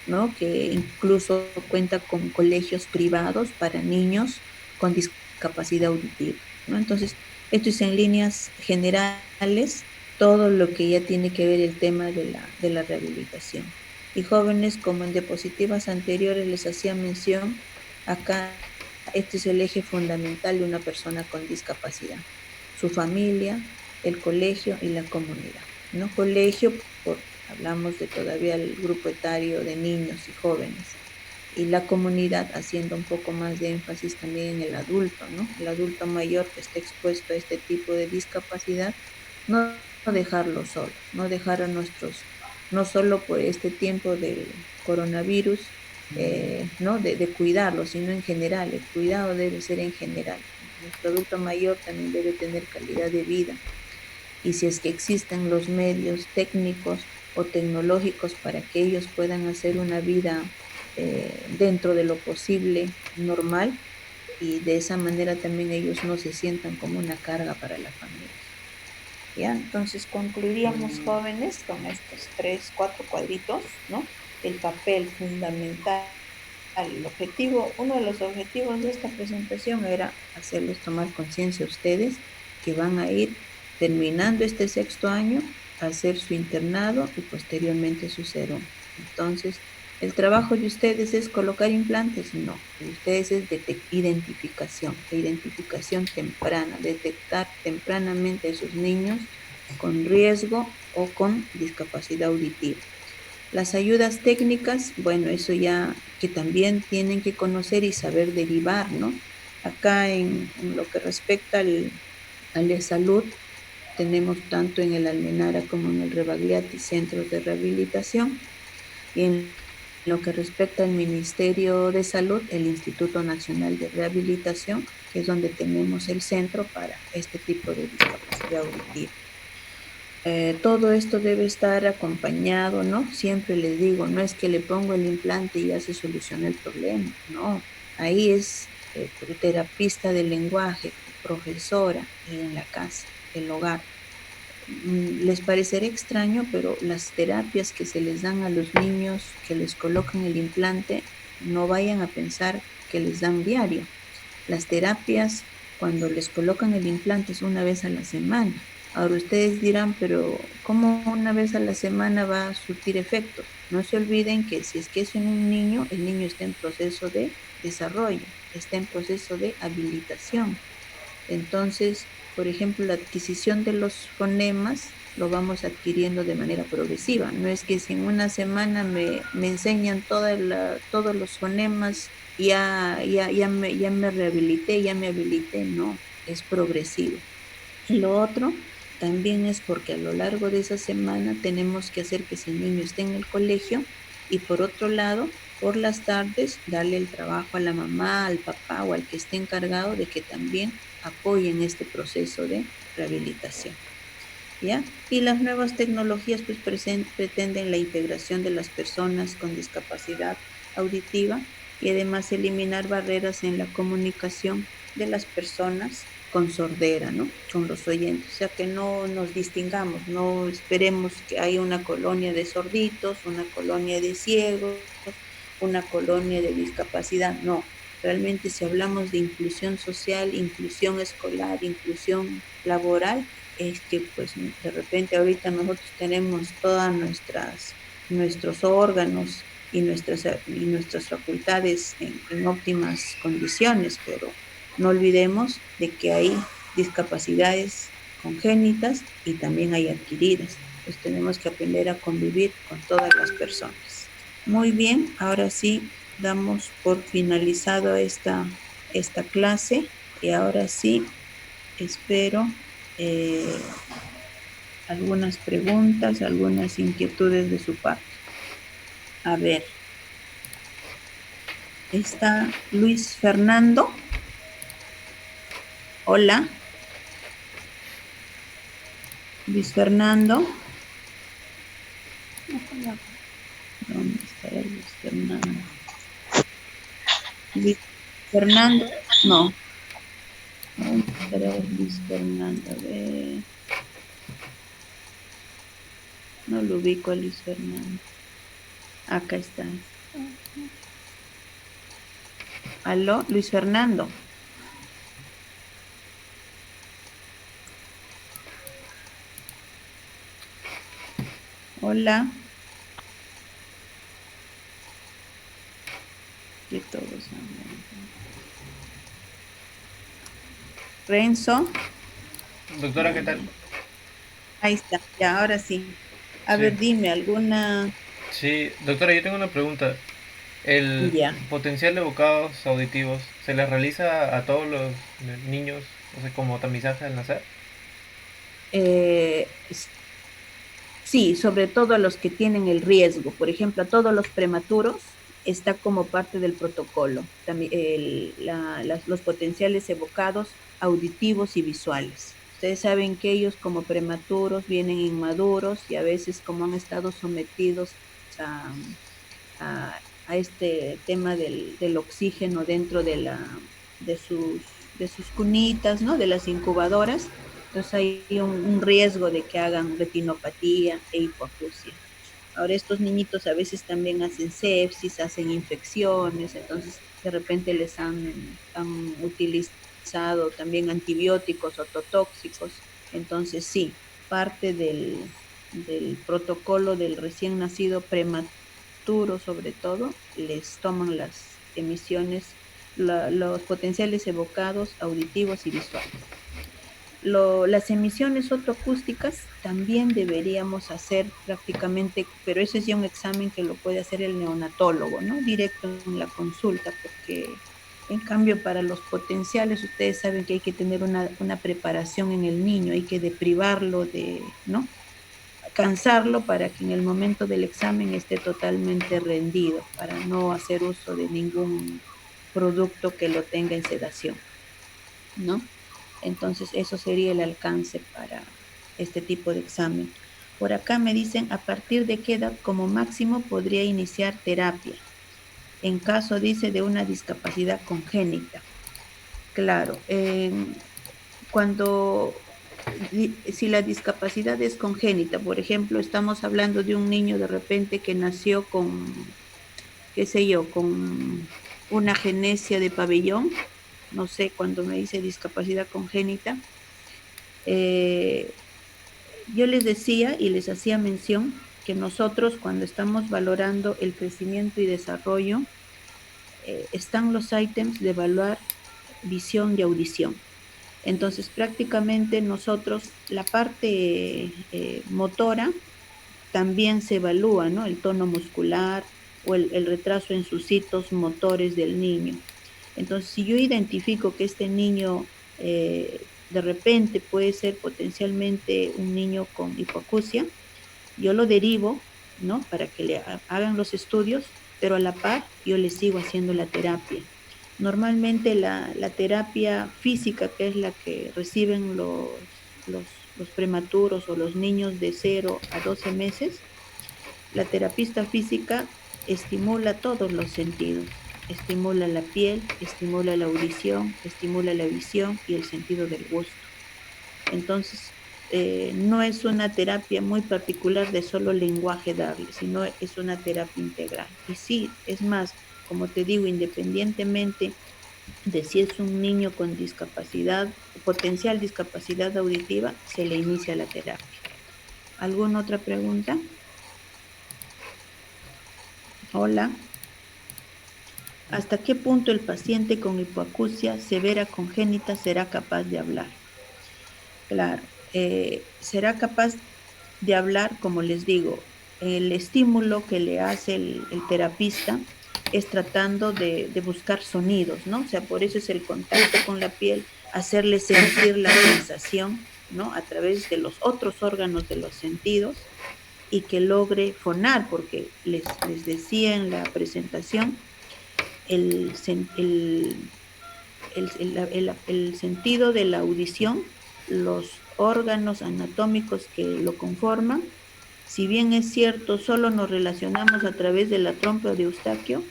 ¿no? Que incluso cuenta con colegios privados para niños con discapacidad auditiva, ¿no? Entonces, esto es en líneas generales todo lo que ya tiene que ver el tema de la rehabilitación. Y jóvenes, como en diapositivas anteriores les hacía mención, acá este es el eje fundamental de una persona con discapacidad: su familia, el colegio y la comunidad, ¿no? Colegio, por hablamos de todavía el grupo etario de niños y jóvenes, y la comunidad, haciendo un poco más de énfasis también en el adulto, ¿no? El adulto mayor que está expuesto a este tipo de discapacidad, no dejarlo solo, no dejar a nuestros, no solo por este tiempo del coronavirus, ¿no? De cuidarlo, sino en general, el cuidado debe ser en general. Nuestro adulto mayor también debe tener calidad de vida, y si es que existen los medios técnicos o tecnológicos para que ellos puedan hacer una vida dentro de lo posible normal, y de esa manera también ellos no se sientan como una carga para la familia. ¿Ya? Entonces concluiríamos, jóvenes, con estos 3, 4 cuadritos, ¿no? El papel fundamental, el objetivo, uno de los objetivos de esta presentación era hacerles tomar conciencia a ustedes que van a ir terminando este 6º año a hacer su internado y posteriormente su cero. Entonces, ¿el trabajo de ustedes es colocar implantes? No, de ustedes es identificación temprana, detectar tempranamente a esos niños con riesgo o con discapacidad auditiva. Las ayudas técnicas, bueno, eso ya que también tienen que conocer y saber derivar, ¿no? Acá en lo que respecta al de salud, tenemos tanto en el Almenara como en el Rebagliati centros de rehabilitación, y en lo que respecta al Ministerio de Salud, el Instituto Nacional de Rehabilitación, que es donde tenemos el centro para este tipo de discapacidad auditiva. Todo esto debe estar acompañado, ¿no? Siempre les digo, no es que le pongo el implante y ya se soluciona el problema, no. Ahí es terapista del lenguaje, profesora y en la casa, el hogar. Les parecerá extraño, pero las terapias que se les dan a los niños que les colocan el implante, no vayan a pensar que les dan diario. Las terapias, cuando les colocan el implante, es una vez a la semana. Ahora ustedes dirán, pero ¿cómo una vez a la semana va a surtir efectos? No se olviden que si es que es en un niño, el niño está en proceso de desarrollo, está en proceso de habilitación. Entonces, por ejemplo, la adquisición de los fonemas lo vamos adquiriendo de manera progresiva. No es que si en una semana me enseñan todos los fonemas, ya me rehabilité, ya me habilité. No, es progresivo. Y lo otro también es porque a lo largo de esa semana tenemos que hacer que ese niño esté en el colegio y por otro lado, por las tardes, darle el trabajo a la mamá, al papá o al que esté encargado de que también apoyen este proceso de rehabilitación. ¿Ya? Y las nuevas tecnologías pues pretenden la integración de las personas con discapacidad auditiva y además eliminar barreras en la comunicación de las personas con sordera, ¿no? Con los oyentes. O sea, que no nos distingamos, no esperemos que haya una colonia de sorditos, una colonia de ciegos, una colonia de discapacidad. No, realmente si hablamos de inclusión social, inclusión escolar, inclusión laboral, es que pues de repente ahorita nosotros tenemos todas nuestros órganos y nuestras facultades en óptimas condiciones, pero no olvidemos de que hay discapacidades congénitas y también hay adquiridas. Entonces tenemos que aprender a convivir con todas las personas. Muy bien, ahora sí damos por finalizado esta clase y ahora sí espero eh, algunas preguntas, algunas inquietudes de su parte. A ver, está Luis Fernando. Hola, Luis Fernando. ¿Dónde estará Luis Fernando? Luis Fernando, no. ¿Dónde estará Luis Fernando? A ver. No lo ubico a Luis Fernando. Acá está. ¿Aló, Luis Fernando? Hola. Que todos andan. Renzo. Doctora, ¿qué tal? Ahí está, ya, ahora sí. A Sí, ver, dime, ¿alguna? sí, doctora, yo tengo una pregunta. ¿El Ya. potencial de bocados auditivos se les realiza a todos los niños, o sea, como tamizaje al nacer? Eh, sí, sobre todo a los que tienen el riesgo. Por ejemplo, a todos los prematuros está como parte del protocolo. También los potenciales evocados auditivos y visuales. Ustedes saben que ellos como prematuros vienen inmaduros y a veces como han estado sometidos a, a este tema del oxígeno dentro de sus cunitas, ¿no? De las incubadoras. Entonces hay un riesgo de que hagan retinopatía e hipoacusia. Ahora estos niñitos a veces también hacen sepsis, hacen infecciones, entonces de repente han utilizado también antibióticos ototóxicos. Entonces sí, parte del protocolo del recién nacido prematuro sobre todo, les toman las emisiones, los potenciales evocados auditivos y visuales. Las emisiones otoacústicas también deberíamos hacer prácticamente, pero eso es ya un examen que lo puede hacer el neonatólogo, ¿no? Directo en la consulta, porque en cambio para los potenciales ustedes saben que hay que tener una preparación en el niño, hay que deprivarlo de, ¿no? Cansarlo para que en el momento del examen esté totalmente rendido, para no hacer uso de ningún producto que lo tenga en sedación, ¿no? Entonces, eso sería el alcance para este tipo de examen. Por acá me dicen a partir de qué edad como máximo podría iniciar terapia, en caso, dice, de una discapacidad congénita. Claro, cuando, si la discapacidad es congénita, por ejemplo, estamos hablando de un niño de repente que nació con, qué sé yo, con una agenesia de pabellón, no sé, cuando me dice discapacidad congénita, eh, yo les decía y les hacía mención que nosotros cuando estamos valorando el crecimiento y desarrollo, están los ítems de evaluar visión y audición. Entonces, prácticamente nosotros, la parte motora también se evalúa, ¿no? El tono muscular o el retraso en sus hitos motores del niño. Entonces, si yo identifico que este niño de repente puede ser potencialmente un niño con hipoacusia, yo lo derivo, ¿no? Para que le hagan los estudios, pero a la par yo le sigo haciendo la terapia. Normalmente la terapia física, que es la que reciben los prematuros o los niños de 0 a 12 meses, la terapista física estimula todos los sentidos. Estimula la piel, estimula la audición, estimula la visión y el sentido del gusto. Entonces, no es una terapia muy particular de solo lenguaje darle, sino es una terapia integral. Y sí, es más, como te digo, independientemente de si es un niño con discapacidad, potencial discapacidad auditiva, se le inicia la terapia. ¿Alguna otra pregunta? Hola. ¿Hasta qué punto el paciente con hipoacusia severa congénita será capaz de hablar? Claro, será capaz de hablar, como les digo, el estímulo que le hace el terapista es tratando de buscar sonidos, ¿no? O sea, por eso es el contacto con la piel, hacerle sentir la sensación, ¿no? A través de los otros órganos de los sentidos y que logre fonar, porque les decía en la presentación, el, el, el sentido de la audición, los órganos anatómicos que lo conforman, si bien es cierto, solo nos relacionamos a través de la trompa de Eustaquio,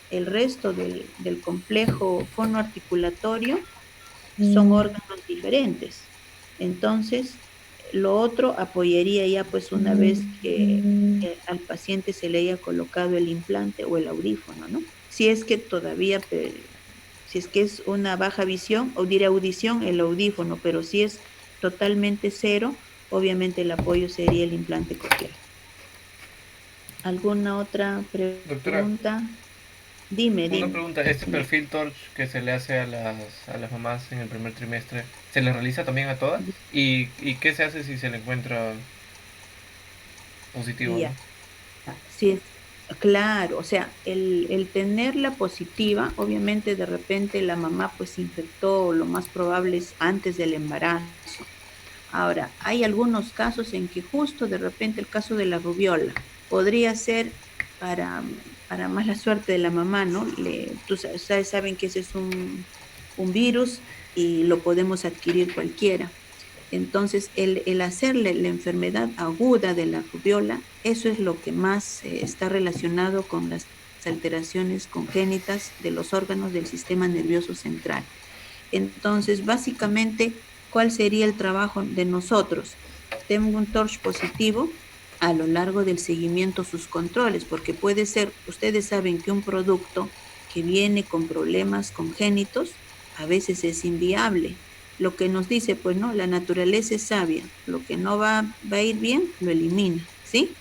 el resto del complejo fonoarticulatorio son órganos diferentes. Entonces, lo otro apoyaría ya pues una vez que al paciente se le haya colocado el implante o el audífono, ¿no? Si es que todavía, si es que es una baja visión o diré audición, el audífono, pero si es totalmente cero, obviamente el apoyo sería el implante coclear. ¿Alguna otra Doctora, pregunta? Dime, una dime. pregunta, ¿este Dime. perfil Torch que se le hace a las mamás en el primer trimestre, se le realiza también a todas? ¿Y qué se hace si se le encuentra positivo, no? Ya, sí, claro, o sea, el tenerla positiva, obviamente de repente la mamá pues infectó, lo más probable es antes del embarazo. Ahora, hay algunos casos en que justo de repente el caso de la rubiola podría ser para, para mala suerte de la mamá, ¿no? Ustedes saben que ese es un virus y lo podemos adquirir cualquiera. Entonces, el hacerle la enfermedad aguda de la rubiola, eso es lo que más está relacionado con las alteraciones congénitas de los órganos del sistema nervioso central. Entonces, básicamente, ¿cuál sería el trabajo de nosotros? Tengo un TORCH positivo a lo largo del seguimiento sus controles, porque puede ser, ustedes saben que un producto que viene con problemas congénitos a veces es inviable. Lo que nos dice, pues no, la naturaleza es sabia, lo que no va a ir bien, lo elimina, ¿sí?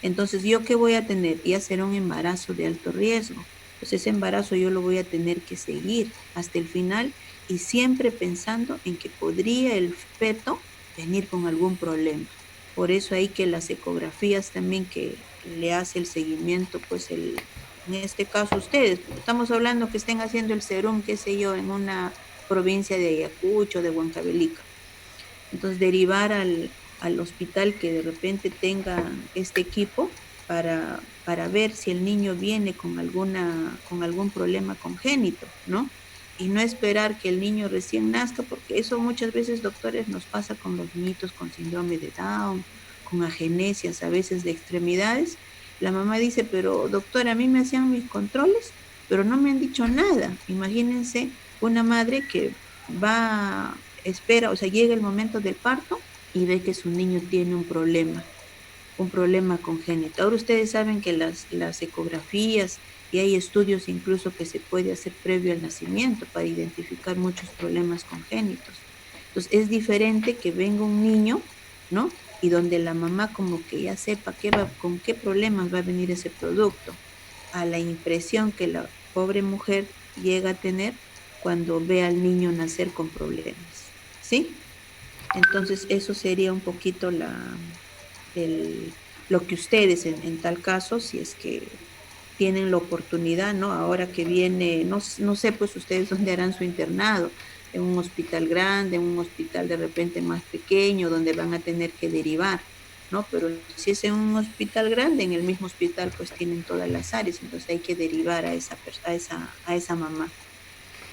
Entonces, ¿yo qué voy a tener? Ya será un embarazo de alto riesgo. Pues ese embarazo yo lo voy a tener que seguir hasta el final y siempre pensando en que podría el feto venir con algún problema. Por eso hay que las ecografías también que le hace el seguimiento, pues en este caso ustedes, estamos hablando que estén haciendo el serum, qué sé yo, en una provincia de Ayacucho, de Huancavelica. Entonces derivar al hospital que de repente tenga este equipo para ver si el niño viene con algún problema congénito, ¿no? Y no esperar que el niño recién nazca, porque eso muchas veces, doctores, nos pasa con los niñitos con síndrome de Down, con agenesias a veces de extremidades. La mamá dice, pero doctora, a mí me hacían mis controles, pero no me han dicho nada. Imagínense una madre que espera, o sea, llega el momento del parto y ve que su niño tiene un problema congénito. Ahora ustedes saben que las ecografías y hay estudios incluso que se puede hacer previo al nacimiento para identificar muchos problemas congénitos. Entonces es diferente que venga un niño, ¿no? Y donde la mamá como que ya sepa con qué problemas va a venir ese producto, a la impresión que la pobre mujer llega a tener cuando ve al niño nacer con problemas, ¿sí? Entonces eso sería un poquito el, lo que ustedes en tal caso, si es que tienen la oportunidad, ¿no? Ahora que viene, no sé pues ustedes dónde harán su internado, en un hospital grande, en un hospital de repente más pequeño, donde van a tener que derivar, ¿no? Pero si es en un hospital grande, en el mismo hospital pues tienen todas las áreas, entonces hay que derivar a esa mamá.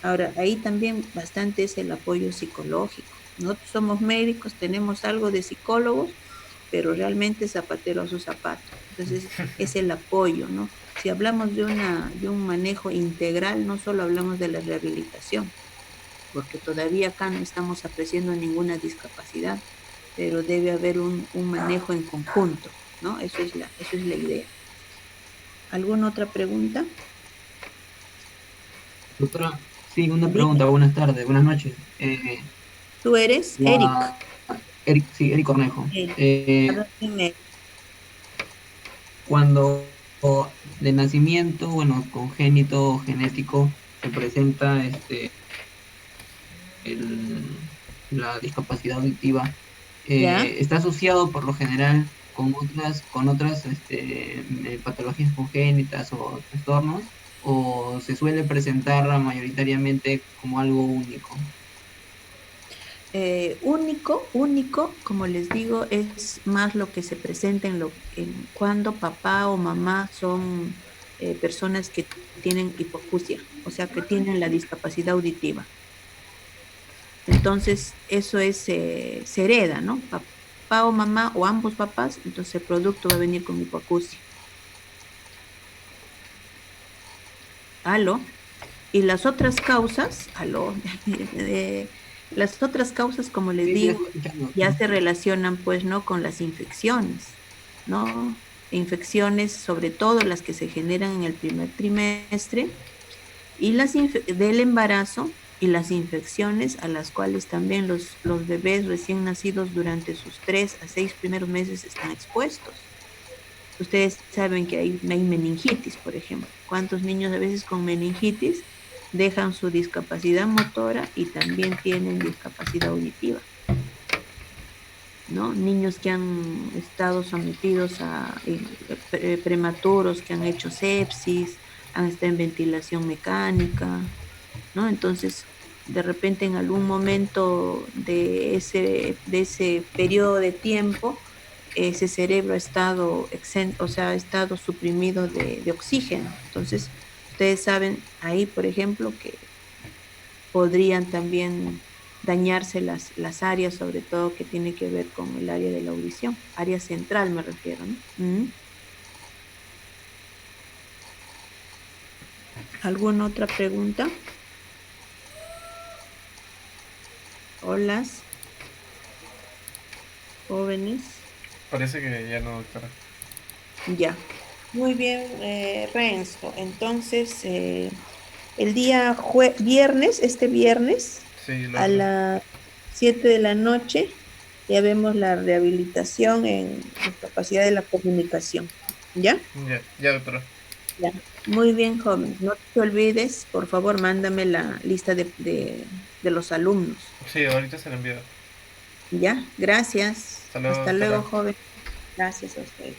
Ahora, ahí también bastante es el apoyo psicológico. Nosotros somos médicos, tenemos algo de psicólogos, pero realmente zapatero a su zapato. Entonces, es el apoyo, ¿no? Si hablamos de un manejo integral, no solo hablamos de la rehabilitación, porque todavía acá no estamos apreciando ninguna discapacidad, pero debe haber un manejo en conjunto, ¿no? Eso es la idea. ¿Alguna otra pregunta? Doctora, sí, una Dime. pregunta, buenas tardes, buenas noches. ¿Tú eres Eric? La... Eric, sí, Eric Cornejo. Eric. A ver, dime. Cuando de nacimiento, bueno, congénito o genético, se presenta la discapacidad auditiva, ¿Ya? está asociado por lo general con otras patologías congénitas o trastornos, o se suele presentar mayoritariamente como algo único. Único, como les digo, es más lo que se presenta en cuando papá o mamá son personas que tienen hipoacusia, o sea, que tienen la discapacidad auditiva. Entonces, eso se hereda, ¿no? Papá o mamá o ambos papás, entonces el producto va a venir con hipoacusia. ¿Aló? Y las otras causas, las otras causas, como les Sí, sí, digo, estoy escuchando. ya se relacionan, pues, ¿no? Con las infecciones, ¿no? Infecciones, sobre todo las que se generan en el primer trimestre, y del embarazo y las infecciones a las cuales también los bebés recién nacidos durante sus 3 a 6 primeros meses están expuestos. Ustedes saben que hay meningitis, por ejemplo. ¿Cuántos niños a veces con meningitis dejan su discapacidad motora y también tienen discapacidad auditiva? ¿No? Niños que han estado sometidos a prematuros, que han hecho sepsis, han estado en ventilación mecánica, ¿no? Entonces, de repente en algún momento de ese periodo de tiempo, ese cerebro ha estado o sea, ha estado suprimido de oxígeno. Entonces, ustedes saben ahí, por ejemplo, que podrían también dañarse las áreas, sobre todo que tiene que ver con el área de la audición, área central me refiero, ¿no? ¿Alguna otra pregunta? Hola, jóvenes. Parece que ya no, doctora. Ya. Muy bien, Renzo. Entonces, el día viernes, este viernes, Sí, el a otro. las 7 de la noche, ya vemos la rehabilitación en discapacidad de la comunicación. ¿Ya? Ya, ya, doctora. Ya. Muy bien, joven. No te olvides, por favor, mándame la lista de los alumnos. Sí, ahorita se lo envío. ¿Ya? Gracias. Hasta luego, Hasta luego, doctora. joven. Gracias a ustedes.